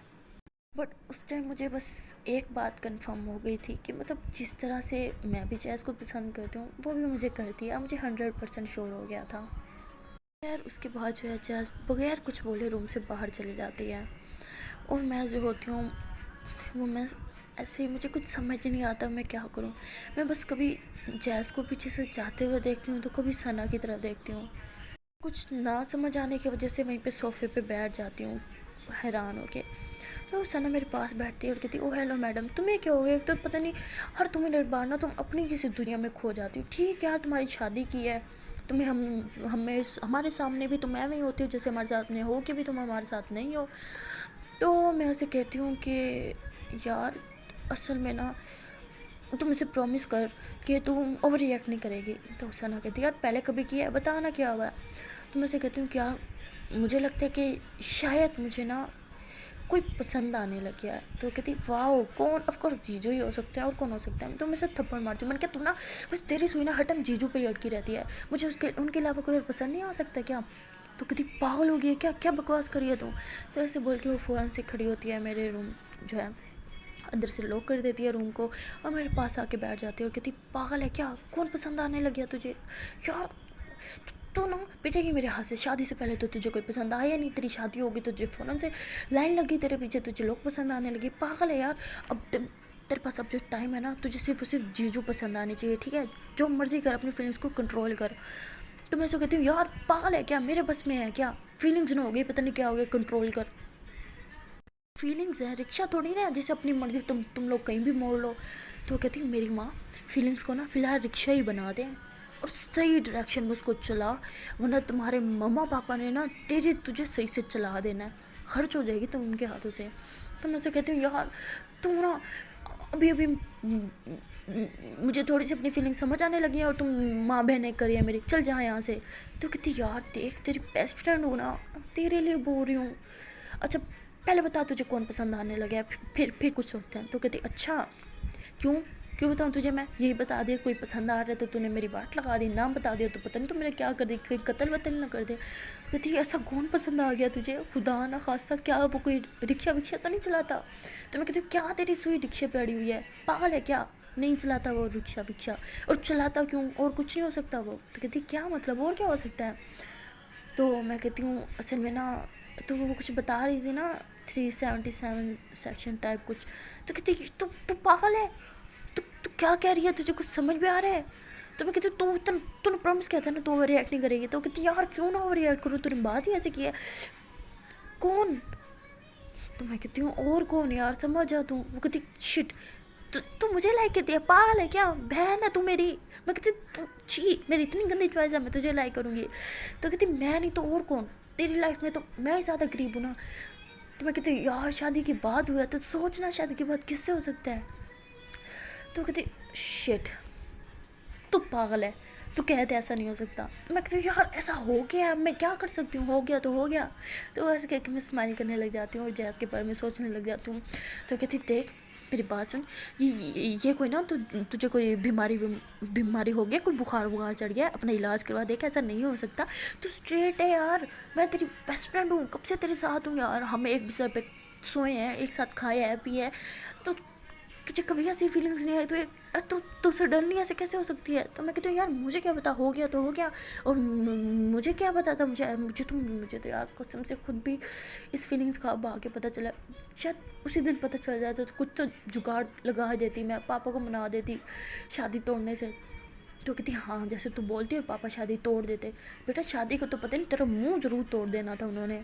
बट उस टाइम मुझे बस एक बात कंफर्म हो गई थी कि मतलब जिस तरह से मैं भी जैज़ को पसंद करती हूँ वो भी मुझे करती है, मुझे 100% श्योर हो गया था। यार उसके बाद जो है जैज़ बगैर कुछ बोले रूम से बाहर चली जाती है और मैं जो होती हूँ वो मैं ऐसे ही, मुझे कुछ समझ नहीं आता मैं क्या करूँ। मैं बस कभी जैज़ को पीछे से जाते हुए देखती हूँ तो कभी सना की तरफ देखती हूँ। कुछ ना समझ आने की वजह से वहीं पे सोफ़े पे बैठ जाती हूँ हैरान होके। तो सना मेरे पास बैठती है और कहती, ओ हेलो मैडम, तुम्हें क्या हो गया? एक तो पता नहीं हर 2 मिनट बाद ना तुम अपनी किसी दुनिया में खो जाती हो। ठीक है यार, तुम्हारी शादी की है, तुम्हें हमें हमारे सामने भी तुम ऐਵੇਂ ही होती हो जैसे हमारे साथ में हो के भी तुम हमारे साथ नहीं हो। तो मैं उसे कहती हूँ कि यार असल में ना तुम इसे प्रॉमिस कर कि तुम ओवर रिएक्ट नहीं करेगी। तो सना कहती यार पहले कभी किया है, बता ना क्या हुआ है। तो मैं उसे कहती हूँ क्या, मुझे लगता है कि शायद मुझे ना कोई पसंद आने लग गया है। तो कहती वाह कौन? ऑफ कोर्स जीजू ही हो सकते हैं, और कौन हो सकता है। तो मैं से थप्पड़ मारती हूँ। मैंने कहा तू ना बस तेरी सुई ना हटम जीजू पे ही अटकी रहती है, मुझे उसके उनके अलावा कोई और पसंद नहीं आ सकता क्या? तो कहती पागल हो गई है क्या, क्या बकवास करी है तू? तो ऐसे बोल के वो फ़ौरन से खड़ी होती है, मेरे रूम जो है अंदर से लॉक कर देती है रूम को और मेरे पास आके बैठ जाती है और कहती पागल है क्या, कौन पसंद आने लग गया तुझे? यार तो ना पिटेगी मेरे हाथ से। शादी से पहले तो तुझे कोई पसंद आया नहीं, तेरी शादी होगी तो तुझे फ़ौरन से लाइन लगी तेरे पीछे, तुझे लोग पसंद आने लगे। पागल है यार। अब तेरे पास अब जो टाइम है ना, तुझे सिर्फ और सिर्फ जीजू पसंद आनी चाहिए, ठीक है? जो मर्जी कर, अपनी फीलिंग्स को कंट्रोल कर। तो मैं उसको कहती हूँ यार पागल है क्या, मेरे बस में है क्या? फीलिंग्स ना हो गई, पता नहीं क्या हो गया, कंट्रोल कर। फीलिंग्स है, रिक्शा थोड़ी ना जिसे अपनी मर्जी तुम लोग कहीं भी मोड़ लो। तो वो कहती मेरी माँ फीलिंग्स को ना फ़िलहाल रिक्शा ही बना दें और सही डायरेक्शन में उसको चला, वरना तुम्हारे मम्मा पापा ने ना तुझे सही से चला देना है, खर्च हो जाएगी तुम उनके हाथों से। तो मैं उसे कहती हूँ यार तू ना अभी अभी मुझे थोड़ी सी अपनी फीलिंग समझ आने लगी है और तुम माँ बहनें करी है मेरी, चल जा यहाँ से। तो कहती यार देख तेरी बेस्ट फ्रेंड हो ना, तेरे लिए बोल रही हूँ। अच्छा पहले बता तुझे कौन पसंद आने लगा है, फिर कुछ सोचते हैं। तो कहती अच्छा क्यों, क्यों बताऊँ तुझे? मैं यही बता दिया कोई पसंद आ रहा है तो तूने मेरी बात लगा दी, नाम बता दिया तो पता नहीं तो मेरा क्या कर दे, कहीं कत्ल वतल ना कर दे। कहती ऐसा कौन पसंद आ गया तुझे? खुदा ना खास्ता क्या वो कोई रिक्शा विक्शा तो नहीं चलाता? तो मैं कहती हूँ क्या तेरी सुई रिक्शे पे अड़ी हुई है, पागल है क्या? नहीं चलाता वो रिक्शा विक्शा। और चलाता क्यों, और कुछ नहीं हो सकता वो? तो कहती क्या मतलब, और क्या हो सकता है? तो मैं कहती हूँ असल में ना, तो वो कुछ बता रही थी ना 377 सेक्शन टाइप कुछ। तो कहती तू पागल है, तू क्या कह रही है, तुझे कुछ समझ में आ रहा है? तो मैं कहती हूँ तूने प्रॉमिस किया था ना तू ओवर रिएक्ट नहीं करेगी। तो कहती यार क्यों ना ओवर रिएक्ट करूँ, तूने बात ही ऐसे की है। कौन? तो मैं कहती हूँ और कौन यार, समझ जा तू। वो कहती शिट, तू मुझे लाइक करती है, पागल है क्या, बहन है तू मेरी? मैं कहती तू छी, मेरी इतनी गंदी चॉइस है, मैं तुझे लाइक करूँगी? तो कहती मैं नहीं तो और कौन, तेरी लाइफ में तो मैं ही ज़्यादा गरीब हूँ ना। तो मैं कहती यार शादी के बाद हुआ तो सोचना शादी के बाद किससे हो सकता है। तो कहती शिट तू पागल है, तू कहते ऐसा नहीं हो सकता। मैं कहती यार ऐसा हो गया, मैं क्या कर सकती हूँ, हो गया तो हो गया। तो ऐसे कह के मैं स्माइल करने लग जाती हूँ और जैज़ के बारे में सोचने लग जाती हूँ। तो कहती देख मेरी बात सुन, ये कोई ना तुझे कोई बीमारी हो गया, कोई बुखार चढ़ गया, अपना इलाज करवा, देख ऐसा नहीं हो सकता। तू स्ट्रेट है यार, मैं तेरी बेस्ट फ्रेंड हूँ, कब से तेरे साथ हूँ यार, हम एक बिस्तर पे सोए हैं, एक साथ खाया है पिया है। तो तुझे कभी ऐसी फीलिंग्स नहीं आई तो तुझसे डरनी ऐसे कैसे हो सकती है? तो मैं कहती हूँ यार मुझे क्या पता, हो गया तो हो गया, और मुझे क्या पता था, मुझे तो यार कसम से खुद भी इस फीलिंग्स का अब आके पता चला। शायद उसी दिन पता चल जाता तो कुछ तो जुगाड़ लगा देती, मैं पापा को मना देती शादी तोड़ने से। तो कहती हाँ जैसे तू बोलती और पापा शादी तोड़ देते। बेटा शादी को तो पता नहीं, तेरा मुँह ज़रूर तोड़ देना था उन्होंने।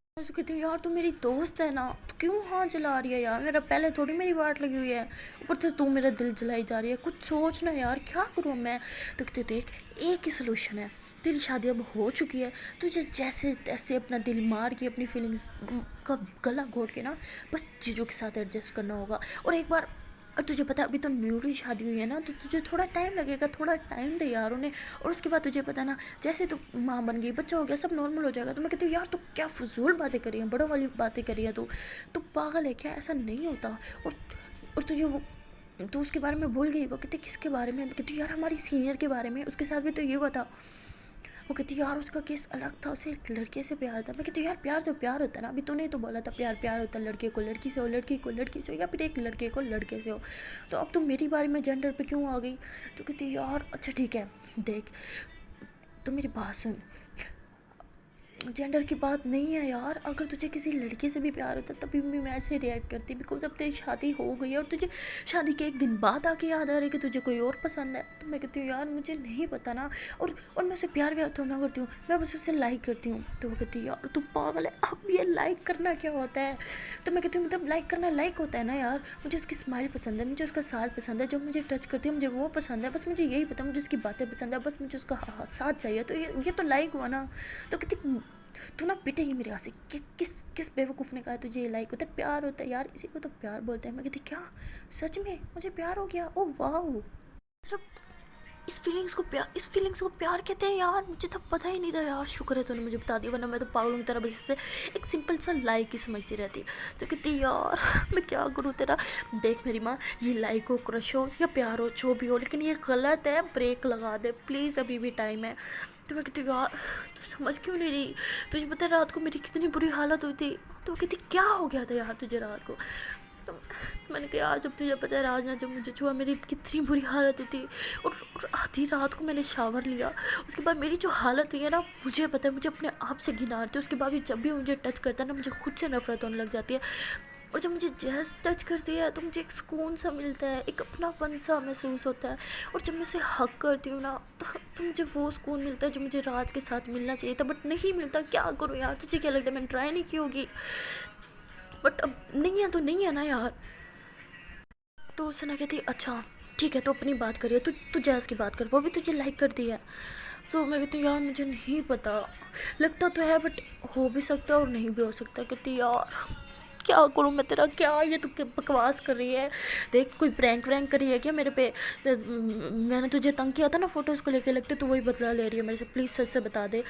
मैं उसको कहती हूँ यार तू मेरी दोस्त है ना, तो क्यों हाँ जला रही है यार, मेरा पहले थोड़ी मेरी वाट लगी हुई है, ऊपर से तू मेरा दिल जलाई जा रही है, कुछ सोच ना यार, क्या करूँ मैं? तो कहते देख एक ही सोल्यूशन है, तेरी शादी अब हो चुकी है, तुझे जैसे तैसे अपना दिल मार के अपनी फीलिंग्स का गला घोट के ना बस चीज़ों के साथ एडजस्ट करना होगा। और एक बार, और तुझे पता अभी तो न्यूली शादी हुई है ना, तो तुझे थोड़ा टाइम लगेगा, थोड़ा टाइम दे यार उन्हें। और उसके बाद तुझे पता ना जैसे तू माँ बन गई, बच्चा हो गया, सब नॉर्मल हो जाएगा। तो मैं कहती हूँ यार तू क्या फजूल बातें करी हैं, बड़ों वाली बातें करी है तू पागल है क्या, ऐसा नहीं होता। और तुझे वो तू उसके बारे में भूल गई। वो कहते किसके बारे में? कहती यार हमारी सीनियर के बारे में, उसके साथ भी तो ये हुआ था। वो कहती यार उसका केस अलग था, उसे एक लड़के से प्यार था। मैं कहती यार प्यार तो प्यार होता है ना, अभी तूने तो बोला था प्यार प्यार होता है, लड़के को लड़की से हो, लड़की को लड़की से हो, या फिर एक लड़के को लड़के से हो, तो अब तुम मेरी बारे में जेंडर पे क्यों आ गई? तो कहती यार अच्छा ठीक है देख, तो मेरी बात सुन, जेंडर की बात नहीं है यार, अगर तुझे किसी लड़के से भी प्यार होता तभी भी मैं ऐसे रिएक्ट करती, बिकॉज अब तेरी शादी हो गई है और तुझे शादी के एक दिन बाद आके याद आ रही है कि तुझे कोई और पसंद है। तो मैं कहती हूँ यार मुझे नहीं पता ना, और मैं उसे प्यार व्यार थोड़ा ना करती हूँ, मैं बस उसे लाइक करती हूँ। तो वो कहती है यार तू पागल है, अब ये लाइक करना क्या होता है? तो मैं कहती हूँ मतलब लाइक करना लाइक होता है ना यार, मुझे उसकी स्माइल पसंद है, मुझे उसका साथ पसंद है, जो मुझे टच करती है मुझे वो पसंद है, बस मुझे यही पता, मुझे उसकी बातें पसंद है, बस मुझे उसका साथ चाहिए, तो ये तो लाइक हुआ ना। तो कहती तू ना पिटेगी मेरे यहाँ से, किस किस बेवकूफ़ ने कहा तुझे ये लाइक होता है, प्यार होता है यार, इसी को तो प्यार बोलते हैं। मैं कहती क्या सच में मुझे प्यार हो गया? ओ वाह, मतलब इस फीलिंग्स को प्यार कहते हैं यार, मुझे तो पता ही नहीं था यार, शुक्र है तूने मुझे बता दिया, वरना मैं तो पागलों की तरह बस इससे एक सिंपल सा लाइक ही समझती रहती। तो कहती यार मैं क्या करूँ तेरा, देख मेरी माँ, ये लाइक हो, क्रश हो या प्यार हो, जो भी हो, लेकिन ये गलत है, ब्रेक लगा दे प्लीज़, अभी भी टाइम है। तो मैं कहती यार तू समझ क्यों नहीं रही, तुझे पता है रात को मेरी कितनी बुरी हालत हुई थी। तो वो कहती क्या हो गया था यार तुझे रात को? तो मैंने कहा यार जब तुझे पता है राज ने जब मुझे छुआ मेरी कितनी बुरी हालत हुई थी, और आधी रात को मैंने शावर लिया, उसके बाद मेरी जो हालत हुई है ना, मुझे पता है, मुझे अपने आप से घिना आती है, उसके बाद भी जब भी मुझे टच करता है ना मुझे खुद से नफरत होने लग जाती है। और जब मुझे जैस टच करती है तो मुझे एक सुकून सा मिलता है, एक अपनापन सा महसूस होता है, और जब मैं उसे हक करती हूँ ना तो मुझे वो सुकून मिलता है जो मुझे राज के साथ मिलना चाहिए था, बट नहीं मिलता। क्या करूँ यार, तुझे क्या लगता है मैंने ट्राई नहीं की होगी? बट अब नहीं है तो नहीं है ना यार। तो उससे ना कहती अच्छा ठीक है, तो अपनी बात करिए, तू जैस की बात कर, वो भी तुझे लाइक करती है। तो मैं कहती हूँ यार मुझे नहीं पता, लगता तो है बट हो भी सकता है और नहीं भी हो सकता। कहती यार क्या करूँ मैं तेरा, क्या ये तू क्या बकवास कर रही है? देख कोई प्रैंक वैंक करी है क्या मेरे पे? मैंने तुझे तंग किया था ना फोटोज़ को लेके, लगते तू वही बदला ले रही है मेरे से, प्लीज़ सच से बता दे,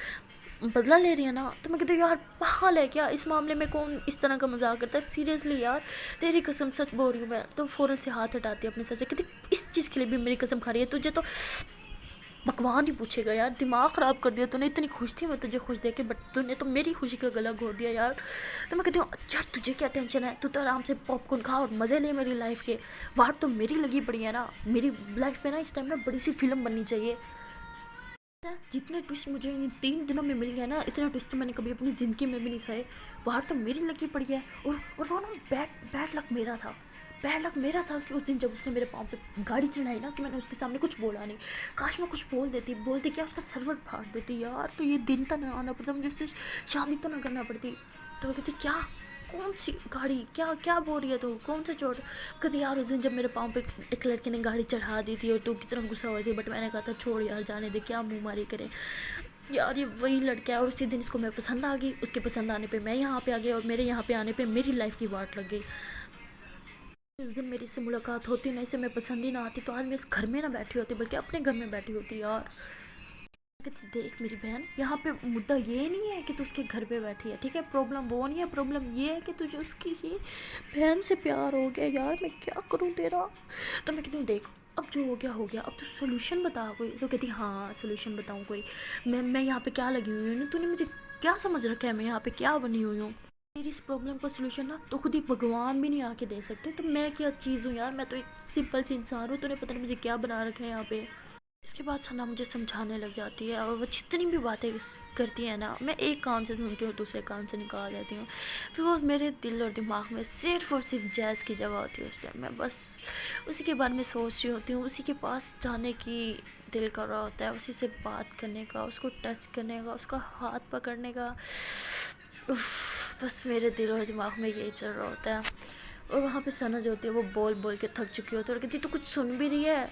बदला ले रही है ना? तो मैं कहती हूँ यार पागल है क्या, इस मामले में कौन इस तरह का मजाक करता है, सीरियसली यार तेरी कसम सच बोल रही हूँ मैं। तो फ़ौरन से हाथ हटाती है अपने सर से, कहती इस चीज़ के लिए भी मेरी कसम खा रही है, तुझे तो भगवान ही पूछेगा यार, दिमाग ख़राब कर दिया तूने, इतनी खुश थी मैं तुझे खुश देख के, बट तूने तो मेरी खुशी का गला घोट दिया यार। तो मैं कहती हूँ यार तुझे क्या टेंशन है, तू तो आराम से पॉपकॉर्न खा और मज़े ले मेरी लाइफ के, वाट तो मेरी लगी पड़ी है ना, मेरी लाइफ में ना इस टाइम ना बड़ी सी फिल्म बननी चाहिए। जितने ट्विस्ट मुझे इन 3 दिनों में मिल गया ना, इतने ट्विस्ट तो मैंने कभी अपनी ज़िंदगी में भी नहीं सहे, बाहर तो मेरी लगी पड़ी है। और वो ना बैड लक मेरा था, बैड लक मेरा था कि उस दिन जब उसने मेरे पाँव पे गाड़ी चढ़ाई ना, कि मैंने उसके सामने कुछ बोला नहीं, काश मैं कुछ बोलती क्या, उसका सर्वर फाड़ देती यार, तो ये दिन तो ना आना पड़ता, मुझे उससे शादी तो ना करना पड़ती। तो वो कहती क्या, कौन सी गाड़ी, क्या क्या बोल रही है तू, कौन सा चोट? कहती यार उस दिन जब मेरे पाँव पे एक लड़के ने गाड़ी चढ़ा दी थी और तू कितना गुस्सा हुई थी, बट मैंने कहा था छोड़ यार जाने दे, क्या मुँह मारी करें यार, ये वही लड़का है। और उसी दिन इसको मैं पसंद आ गई, उसके पसंद आने पे मैं यहाँ पे आ गई, और मेरे यहाँ पे आने पे मेरी लाइफ की वाट लग गई। उस दिन मेरी से मुलाकात होती ना, इसे मैं पसंद ही ना आती, तो आज मैं इस घर में ना बैठी होती बल्कि अपने घर में बैठी होती यार। कहती देख मेरी बहन, यहाँ पे मुद्दा ये नहीं है कि तू उसके घर पे बैठी है, ठीक है, प्रॉब्लम वो नहीं है, प्रॉब्लम ये है कि तुझे उसकी ही बहन से प्यार हो गया यार, मैं क्या करूँ तेरा? तो मैं कहती हूँ देख अब जो हो गया, अब तू सोल्यूशन बता कोई। तो कहती हाँ सोल्यूशन बताऊँ कोई, मैं यहाँ पे क्या लगी हुई हूँ, तूने मुझे क्या समझ रखा है, मैं यहाँ पे क्या बनी हुई हूँ? मेरी इस प्रॉब्लम का सोल्यूशन ना तो खुद ही भगवान भी नहीं आके दे सकते, तो मैं क्या चीज़ हूँ यार, मैं तो एक सिंपल सी इंसान हूँ, तूने पता नहीं मुझे क्या बना रखा है यहाँ पे। इसके बाद सना मुझे समझाने लग जाती है, और वो जितनी भी बातें करती है ना, मैं एक कान से सुनती हूँ दूसरे कान से निकाल देती हूँ, बिकॉज मेरे दिल और दिमाग में सिर्फ और सिर्फ जैज़ की जगह होती है उस टाइम, मैं बस उसी के बारे में सोच रही होती हूँ, उसी के पास जाने की दिल कर रहा होता है, उसी से बात करने का, उसको टच करने का, उसका हाथ पकड़ने का, बस मेरे दिल और दिमाग में यही चल रहा होता है। और वहाँ पे सना जो होती है वो बोल बोल के थक चुकी होती है, और कहती तो कुछ सुन भी रही है?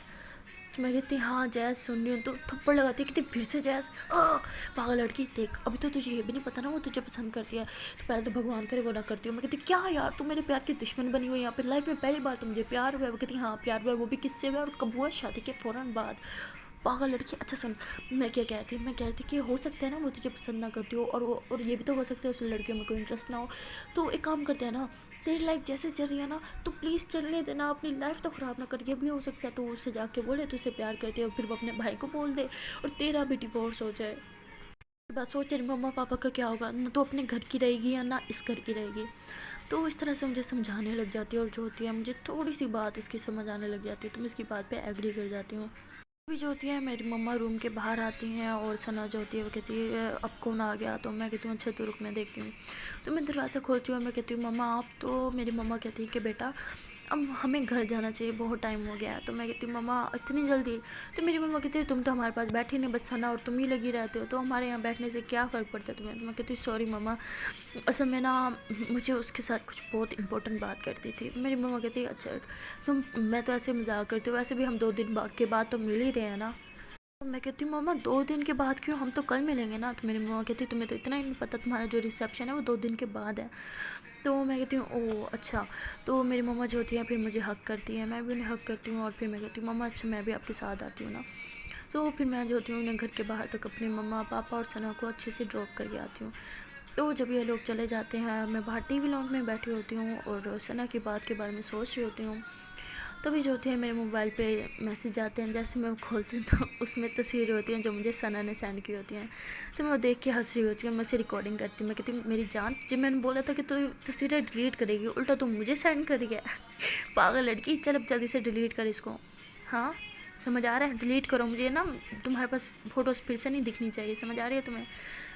तो मैं कहती हाँ जैस सुन रही हूँ, तो थप्पड़ लगाती है, कहती फिर से जैस, पागल लड़की, देख अभी तो तुझे ये भी नहीं पता ना वो तुझे पसंद करती है, तो पहले तो भगवान करे वो ना करती हूँ। मैं कहती क्या यार तू मेरे प्यार की दुश्मन बनी हुई है यहाँ पे, लाइफ में पहली बार तो मुझे प्यार हुआ है। वो कहती हाँ प्यार हुआ है, वो भी किससे हुआ और कब हुआ? शादी के फ़ौरन बाद। पागल लड़की, अच्छा सुन मैं क्या कहती, मैं कहती कि हो सकता है ना वो तुझे पसंद ना करती हो, और ये भी तो हो सकता है उस लड़कियों में कोई इंटरेस्ट ना हो, तो एक काम करते हैं ना, तेरी लाइफ जैसे चल रही है ना तो प्लीज़ चलने देना, अपनी लाइफ तो ख़राब ना कर। ये भी हो सकता है तो उससे जाके बोले तो उसे प्यार करती है, और फिर वो अपने भाई को बोल दे और तेरा भी डिवोर्स हो जाए। बात सोच, तेरे मम्मा पापा का क्या होगा, ना तो अपने घर की रहेगी या ना इस घर की रहेगी। तो इस तरह से मुझे समझाने लग जाती है, और जो होती है मुझे थोड़ी सी बात उसकी समझ आने लग जाती है, तो मैं इसकी बात पे एग्री कर जाती हूँ। अभी जो होती है मेरी मम्मा रूम के बाहर आती हैं, और सना जो होती है वो कहती है अब कौन आ गया, तो मैं कहती हूँ अच्छा तो रुक मैं देखती हूँ। तो मैं दरवाज़ा खोलती हूँ और मैं कहती हूँ मम्मा आप, तो मेरी मम्मा कहती है कि बेटा अब हमें घर जाना चाहिए, बहुत टाइम हो गया है। तो मैं कहती हूँ मम्मा इतनी जल्दी, तो मेरी मम्मा कहती है तुम तो हमारे पास बैठी नहीं, बस सना और तुम ही लगी रहते हो, तो हमारे यहाँ बैठने से क्या फ़र्क पड़ता है तुम्हें। तो मैं कहती हूँ सॉरी मम्मा, असल में ना मुझे उसके साथ कुछ बहुत इंपॉर्टेंट बात करती थी। मेरी मम्मा कहती है अच्छा तुम, मैं तो ऐसे मजाक करती हूँ, वैसे भी हम 2 दिन के बाद तो मिल ही रहे हैं ना। तो मैं कहती हूँ मम्मा 2 दिन के बाद क्यों, हम तो कल मिलेंगे ना। तो मेरी मम्मा कहती है तुम्हें तो इतना ही नहीं पता, तुम्हारा जो रिसेप्शन है वो 2 दिन के बाद है। तो मैं कहती हूँ ओह अच्छा। तो मेरी मम्मा जो होती है फिर मुझे हक करती है, मैं भी उन्हें हक करती हूँ, और फिर मैं कहती हूँ मम्मा अच्छा मैं भी आपके साथ आती हूँ ना। तो फिर मैं जो होती हूँ उन्हें घर के बाहर तक अपने मम्मा पापा और सना को अच्छे से ड्रॉप करके आती हूँ। तो जब ये लोग चले जाते हैं, मैं बाहर टीवी लॉन्च में बैठी होती हूँ और सना की बात के बारे में सोच रही होती हूँ। तभी जो होती है मेरे मोबाइल पे मैसेज आते हैं, जैसे मैं खोलती हूँ तो उसमें तस्वीरें होती हैं जो मुझे सना ने सेंड की होती हैं। तो मैं वो देख के हंस रही होती हूँ, मैं उसे रिकॉर्डिंग करती हूँ, मैं कहती हूँ मेरी जान, जब मैंने बोला था कि तू तस्वीरें डिलीट करेगी, उल्टा तू मुझे सेंड कर गया। पागल लड़की, चल अब जल्दी से डिलीट कर इसको। हाँ समझ आ रहा है, डिलीट करो, मुझे ना तुम्हारे पास फ़ोटोज़ फिर से नहीं दिखनी चाहिए, समझ आ रही है तुम्हें।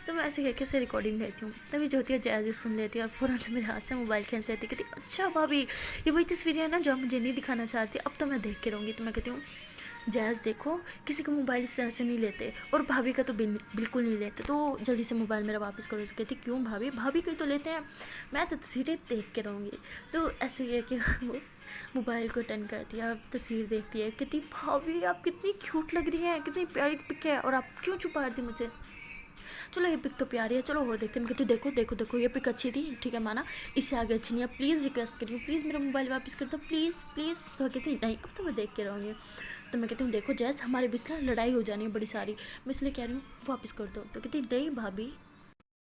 तो मैं ऐसे कह के उसे रिकॉर्डिंग भेजती हूँ। तभी जो होती है जैज़ सुन लेती है और फ़ौरन से मेरे हाथ से मोबाइल खींच लेती है, कहती अच्छा भाभी ये वही तस्वीरें हैं ना जो आप मुझे नहीं दिखाना चाहती, अब तो मैं देख के रहूँगी। तो मैं कहती हूँ जैज़ देखो किसी का मोबाइल इस तरह से नहीं लेते, और भाभी का तो बिल्कुल नहीं लेते, तो जल्दी से मोबाइल मेरा वापस करो। तो कहती क्यों भाभी, भाभी का तो लेते हैं, मैं तो तस्वीरें देख के रहूँगी। तो ऐसे कह के वो मोबाइल को टर्न करती है और तस्वीर देखती है, कहती भाभी आप कितनी क्यूट लग रही हैं, कितनी प्यारी पिक है, और आप क्यों छुपा रही थी मुझे। चलो ये पिक तो प्यारी है, चलो और देखते हैं। मैं कहती देखो देखो देखो ये पिक अच्छी थी, ठीक है माना, इससे आगे अच्छी नहीं है, प्लीज़ रिक्वेस्ट करिए, प्लीज़ मेरा मोबाइल वापस कर दो, प्लीज़ प्लीज़। तो कहती नहीं अब तो मैं देख के रहूँगी। तो मैं कहती हूँ देखो जैस हमारे बीच ना लड़ाई हो जानी है बड़ी सारी, मैं इसलिए कह रही हूँ वापस कर दो। तो कहती नहीं भाभी,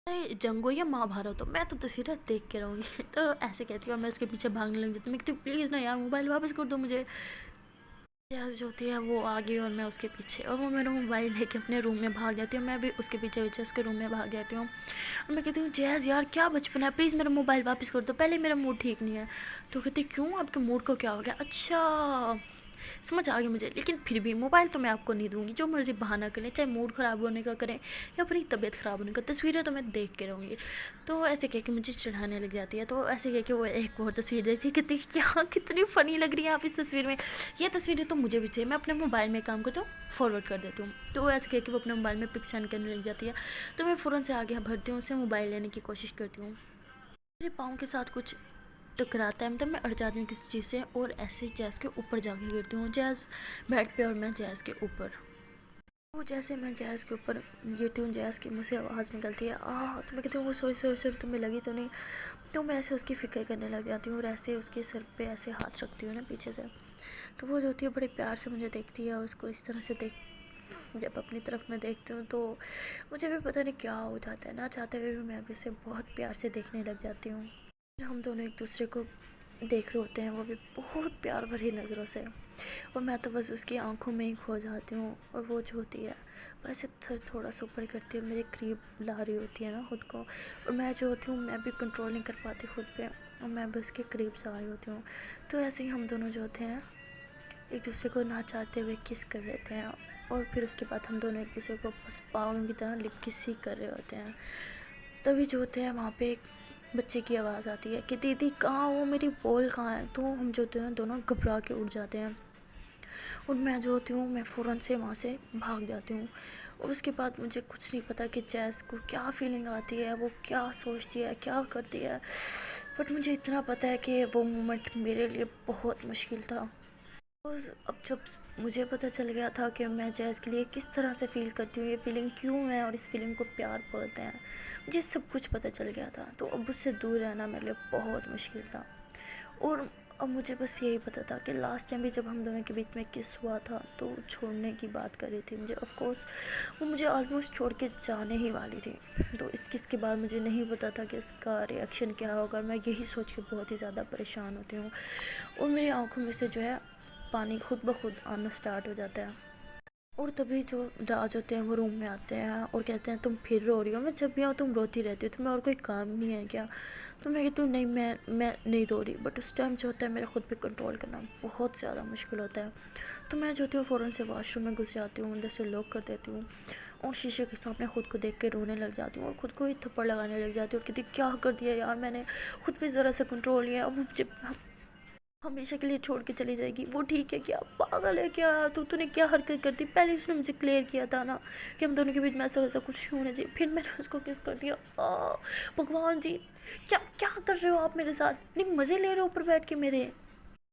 चाहे जंग हो या महाभारत हो, मैं तो तस्वीरें देख के रहूँगी। तो ऐसे कहती हूँ और मैं उसके पीछे भागने लग जाती हूँ, मैं कहती हूँ प्लीज़ ना यार मोबाइल वापस कर दो मुझे। जैस जो होती है वो आ गई और मैं उसके पीछे, और वो मेरा मोबाइल लेके अपने रूम में भाग जाती हूँ, मैं भी उसके पीछे पीछे उसके रूम में भाग जाती हूँ। और मैं कहती हूँ जैज़ यार क्या बचपन है, प्लीज़ मेरा मोबाइल वापस कर दो, पहले मेरा मूड ठीक नहीं है। तो कहती क्यों आपके मूड को क्या हो गया, अच्छा समझ आ गई मुझे, लेकिन फिर भी मोबाइल तो मैं आपको नहीं दूंगी, जो मर्ज़ी बहाना करें, चाहे मूड ख़राब होने का करें या अपनी तबीयत ख़राब होने का, तस्वीरें तो मैं देख के रहूँगी। तो ऐसे कह के मुझे चढ़ाने लग जाती है। तो ऐसे कह के वो एक और तस्वीर देखती है, कितनी क्या कितनी फ़नी लग रही है आप इस तस्वीर में, ये तस्वीरें तो मुझे भी चाहिए, मैं अपने मोबाइल में काम करती हूँ फॉरवर्ड कर देती हूँ। तो ऐसे कह के वो अपने मोबाइल में पिक सेंड करने लग जाती है। तो मैं फ़ौरन से आगे बढ़ती हूँ, उससे मोबाइल लेने की कोशिश करती हूँ। मेरे पाँव के साथ कुछ टकराता है, मतलब मैं अड़ जाती हूँ किसी चीज़ से, और ऐसे जैज़ के ऊपर जाके गिरती हूँ, जैज़ बेड पे और मैं जैज़ के ऊपर। वो जैसे मैं जैज़ के ऊपर गिरती हूँ, जैज़ की मुँह से आवाज़ निकलती है तो मैं कहती हूँ वो सॉरी सॉरी सॉरी तुम्हें लगी तो नहीं। तो मैं ऐसे उसकी फ़िक्र करने लग जाती हूँ और ऐसे उसके सर पे ऐसे हाथ रखती हूँ ना पीछे से। तो वो जो होती है बड़े प्यार से मुझे देखती है, और उसको इस तरह से देख, जब अपनी तरफ मैं देखती हूँ तो मुझे भी पता नहीं क्या हो जाता है, ना चाहते हुए भी मैं भी उसे बहुत प्यार से देखने लग जाती हूँ। हम दोनों एक दूसरे को देख रहे होते हैं, वो भी बहुत प्यार भरी नज़रों से, और मैं तो बस उसकी आंखों में ही खो जाती हूँ। और वो जो होती है वैसे थोड़ा सा ऊपर करती है, मेरे करीब ला रही होती है ना खुद को, और मैं जो होती हूँ मैं भी कंट्रोल नहीं कर पाती खुद पे, और मैं भी उसके करीब से आ रही होती हूँ। तो ऐसे ही हम दोनों जो होते हैं एक दूसरे को ना चाहते हुए किस कर लेते हैं, और फिर उसके बाद हम दोनों एक दूसरे को बस पागलों की तरह लिप किस ही कर रहे होते हैं। तभी जो होते हैं वहाँ पे एक बच्चे की आवाज़ आती है कि दीदी कहाँ हो, मेरी बॉल कहाँ है। तो हम जो होते हैं दोनों घबरा के उठ जाते हैं, और मैं जो होती हूँ मैं फ़ौरन से वहाँ से भाग जाती हूँ। और उसके बाद मुझे कुछ नहीं पता कि जैस को क्या फीलिंग आती है, वो क्या सोचती है, क्या करती है, बट मुझे इतना पता है कि वो मोमेंट मेरे लिए बहुत मुश्किल था। अब जब मुझे पता चल गया था कि मैं जैज़ के लिए किस तरह से फ़ील करती हूँ, ये फ़ीलिंग क्यों है और इस फीलिंग को प्यार बोलते हैं, मुझे सब कुछ पता चल गया था। तो अब उससे दूर रहना मेरे लिए बहुत मुश्किल था। और अब मुझे बस यही पता था कि लास्ट टाइम भी जब हम दोनों के बीच में किस हुआ था तो वो छोड़ने की बात कर रही थी मुझे, ऑफ कोर्स वो मुझे ऑलमोस्ट छोड़ के जाने ही वाली थी। तो इस किस के बाद मुझे नहीं पता था कि इसका रिएक्शन क्या होगा, मैं यही सोच के बहुत ही ज़्यादा परेशान होती हूँ, और मेरी आँखों में से जो है पानी खुद ब खुद आना स्टार्ट हो जाता है। और तभी जो राज होते हैं वो रूम में आते हैं और कहते हैं तुम फिर रो रही हो, मैं जब भी आऊँ तुम रोती रहती हो, तुम्हें और कोई काम नहीं है क्या? तो मैं कहती हूँ नहीं, मैं नहीं रो रही, बट उस टाइम जो होता है मेरा खुद पे कंट्रोल करना बहुत ज़्यादा मुश्किल होता है। तो मैं जो होती हूँ फ़ौरन से वॉशरूम में घुस जाती हूँ, अंदर से लॉक कर देती हूँ और शीशे के सामने खुद को देख के रोने लग जाती हूँ और खुद को ही थप्पड़ लगाने लग जाती हूँ और कहती क्या कर दिया यार मैंने, खुद पे ज़रा सा कंट्रोल नहीं है, अब मुझे हमेशा के लिए छोड़ के चली जाएगी, वो ठीक है क्या? पागल है क्या? तूने क्या हरकत कर दी? पहले उसने मुझे क्लियर किया था ना कि हम दोनों के बीच में ऐसा वैसा कुछ नहीं होना चाहिए, फिर मैंने उसको किस कर दिया। भगवान जी, क्या क्या कर रहे हो आप मेरे साथ? नहीं मज़े ले रहे हो ऊपर बैठ के मेरे?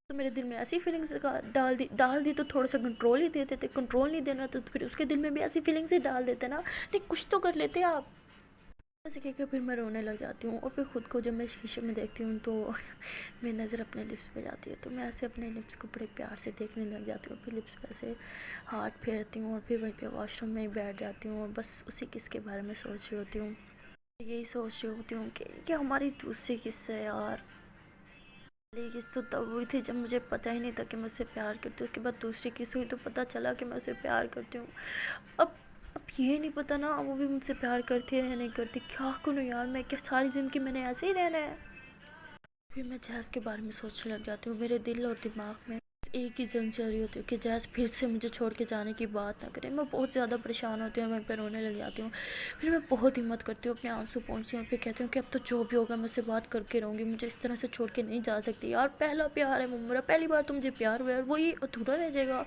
तो मेरे दिल में ऐसी फीलिंग्स डाल दी तो थोड़ा सा कंट्रोल ही दे देते, कंट्रोल नहीं देना तो फिर उसके दिल में भी ऐसी फीलिंग्स ही डाल देते ना, नहीं कुछ तो कर लेते आप। ऐसे कह के फिर मैं रोने लग जाती हूँ और फिर खुद को जब मैं शीशे में देखती हूँ तो मेरी नज़र अपने लिप्स पे जाती है, तो मैं ऐसे अपने लिप्स को बड़े प्यार से देखने लग जाती हूँ, फिर लिप्स पे ऐसे हाथ फेरती हूँ और फिर वहीं पे वॉशरूम में ही बैठ जाती हूँ और बस उसी किस के बारे में सोच रही होती हूँ। यही सोच रही होती हूँ कि ये हमारी दूसरी किस है यार। पहली किस तो तब हुई थी जब मुझे पता ही नहीं था कि मैं उससे प्यार करती हूँ, उसके बाद दूसरी किस हुई तो पता चला कि मैं उससे प्यार करती हूँ। अब अब ये नहीं पता ना वो भी मुझसे प्यार करती है या नहीं करती, क्या करूँ यार मैं, क्या सारी ज़िंदगी मैंने ऐसे ही रहना है? फिर मैं जैज़ के बारे में सोचने लग जाती हूँ, मेरे दिल और दिमाग में एक ही जंग चल रही होती है कि जैज़ फिर से मुझे छोड़ के जाने की बात ना करे। मैं बहुत ज़्यादा परेशान होती हूँ, वहीं पर रोने लग जाती हूँ। फिर मैं बहुत हिम्मत करती हूँ, अपने आंसू पोंछती हूँ और फिर कहती हूँ कि अब तो जो भी होगा मैं उससे बात करके रहूँगी, मुझे इस तरह से छोड़ के नहीं जा सकती यार, पहला प्यार है वो मेरा, पहली बार तो मुझे प्यार हुआ है और वही अधूरा रह जाएगा।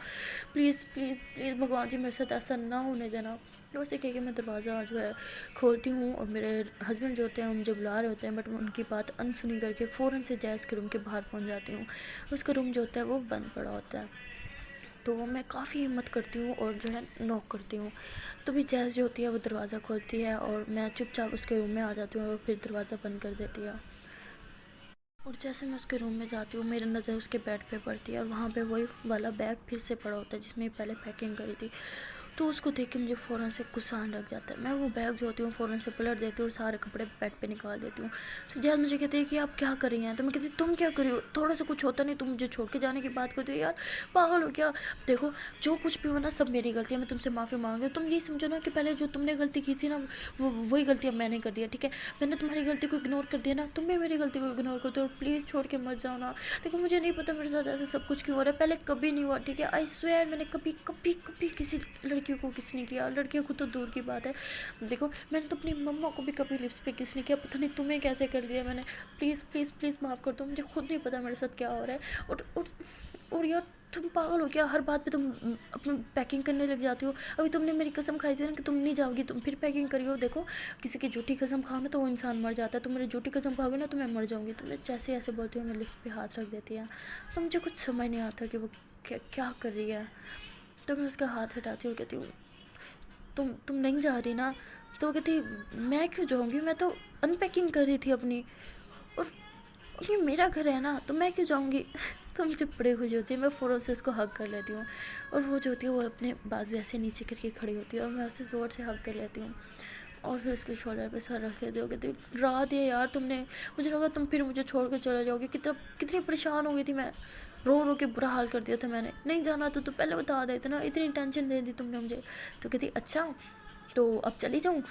प्लीज़ प्लीज़ प्लीज़ भगवान जी मेरे साथ ऐसा ना होने देना। तो वैसे कह के मैं दरवाज़ा जो है खोलती हूँ और मेरे हस्बैंड जो होते हैं वो मुझे बुला रहे होते हैं, बट मैं उनकी बात अनसुनी करके फ़ौरन से जैज़ के रूम के बाहर पहुँच जाती हूँ। उसका रूम जो होता है वो बंद पड़ा होता है, तो मैं काफ़ी हिम्मत करती हूँ और जो है नॉक करती हूँ। तो भी जैज़ जो होती है वो दरवाज़ा खोलती है और मैं चुपचाप उसके रूम में आ जाती हूँ और फिर दरवाज़ा बंद कर देती है। और जैसे मैं उसके रूम में जाती हूँ मेरी नज़र उसके बेड पे पड़ती है और वहाँ पे वही वाला बैग फिर से पड़ा होता है जिसमें पहले पैकिंग करी थी। तो उसको देख के मुझे फ़ौरन से गुस्सा आने लग जाता है, मैं वो बैग जो होती हूँ फ़ौरन से पलट देती हूँ और सारे कपड़े बेड पे निकाल देती हूँ। तो जैद मुझे कहती है कि आप क्या कर रही हैं, तो मैं कहती तुम क्या करी हो, थोड़ा सा कुछ होता नहीं तुम मुझे छोड़ के जाने की बात करती हो यार, पागल हो क्या? देखो जो कुछ भी हो ना सब मेरी गलती है, मैं तुमसे माफ़ी मांग रही हूँ, तुम यही समझो ना कि पहले जो तुमने गलती की थी ना वो वही गलती अब मैंने कर दिया, ठीक है? मैंने तुम्हारी गलती को इग्नोर कर दिया ना, तुम भी मेरी गलती को इग्नोर कर दो और प्लीज़ छोड़ के मत जाओ ना। देखो मुझे नहीं पता मेरे साथ ऐसा सब कुछ क्यों हो रहा है, पहले कभी नहीं हुआ, ठीक है? आई स्वेयर मैंने कभी कभी कभी किसी लड़की को किस नहीं किया, लड़कियों को तो दूर की बात है। देखो मैंने तो अपनी मम्मा को भी कभी लिप्स पे किस नहीं किया, पता नहीं तुम्हें कैसे कर दिया मैंने। प्लीज़ प्लीज़ प्लीज़ माफ़ कर दो, मुझे खुद नहीं पता मेरे साथ क्या हो रहा है। और यार तुम पागल हो क्या, हर बात पे तुम अपनी पैकिंग करने लग जाती हो। अभी तुमने मेरी कसम खाई थी ना कि तुम नहीं जाओगी, तुम फिर पैकिंग करी हो। देखो किसी की झूठी कसम खाओ ना तो वो इंसान मर जाता है, तुम मेरी झूठी कसम खाओगे ना तो मैं मर जाऊँगी। तुमने जैसे ऐसे बोलती हो मैं लिप्स पे हाथ रख देती है, तो मुझे कुछ समझ नहीं आता कि वो क्या कर रही है। तो मैं उसका हाथ हटाती हूँ और कहती हूँ तुम नहीं जा रही ना? तो वो कहती मैं क्यों जाऊँगी, मैं तो अनपैकिंग कर रही थी अपनी, और ये मेरा घर है ना तो मैं क्यों जाऊँगी। तो मुझे बड़ी खुशी होती है, मैं फ़ौरन से उसको हग कर लेती हूँ और वो जो होती है वो अपने बाजू ऐसे नीचे करके खड़ी होती है और मैं उससे ज़ोर से हग कर लेती हूँ और फिर उसके शोल्डर पे सर रख लेती हूँ। कहती रात है यार तुमने, मुझे लगा तुम फिर मुझे छोड़ कर चले जाओगे, कितनी परेशान हो गई थी मैं, रो रो के बुरा हाल कर दिया था मैंने, नहीं जाना तो पहले बता देते ना, इतनी टेंशन दे दी तुमने मुझे। तो कहती अच्छा तो अब चली जाऊँ।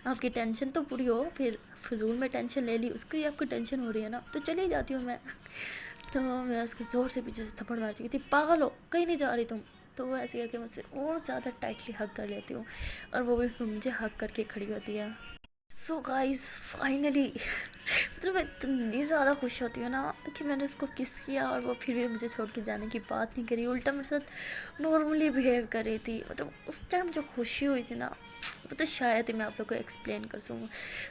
आपकी टेंशन तो पूरी हो, फिर फजूल में टेंशन ले ली, उसकी आपको टेंशन हो रही है ना, तो चली जाती हूँ मैं। तो मैं उसके ज़ोर से पीछे से थप्पड़ मार चुकी थी, पागल हो कहीं नहीं जा रही तुम। तो वो ऐसे करके मुझसे और ज़्यादा टाइटली हग कर लेती हूँ और वो भी फिर मुझे हग करके खड़ी होती है। सो गाइस फाइनली मतलब मैं इतनी ज़्यादा खुश होती हूँ ना कि मैंने उसको किस किया और वो फिर भी मुझे छोड़ के जाने की बात नहीं करी, उल्टा मेरे साथ नॉर्मली बिहेव कर रही थी। मतलब उस टाइम जो खुशी हुई थी ना वो तो शायद ही मैं आप लोग को एक्सप्लेन कर सकूँ।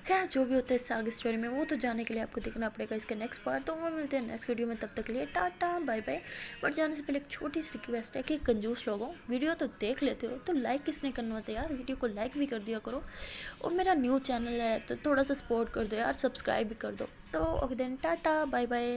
खैर जो भी होता है इससे आगे स्टोरी में वो तो जाने के लिए आपको देखना पड़ेगा इसका नेक्स्ट पार्ट। तो वो मिलते हैं नेक्स्ट वीडियो में, तब तक के लिए टाटा बाय बाय। बट जाने से पहले एक छोटी सी रिक्वेस्ट है कि कंजूस लोगों वीडियो तो देख लेते हो तो लाइक किसने करना होता है यार, वीडियो को लाइक भी कर दिया करो। और मेरा न्यू चैनल है तो थोड़ा सा सपोर्ट कर दो यार, सब्सक्राइब भी कर दो। तो okay then tata bye bye.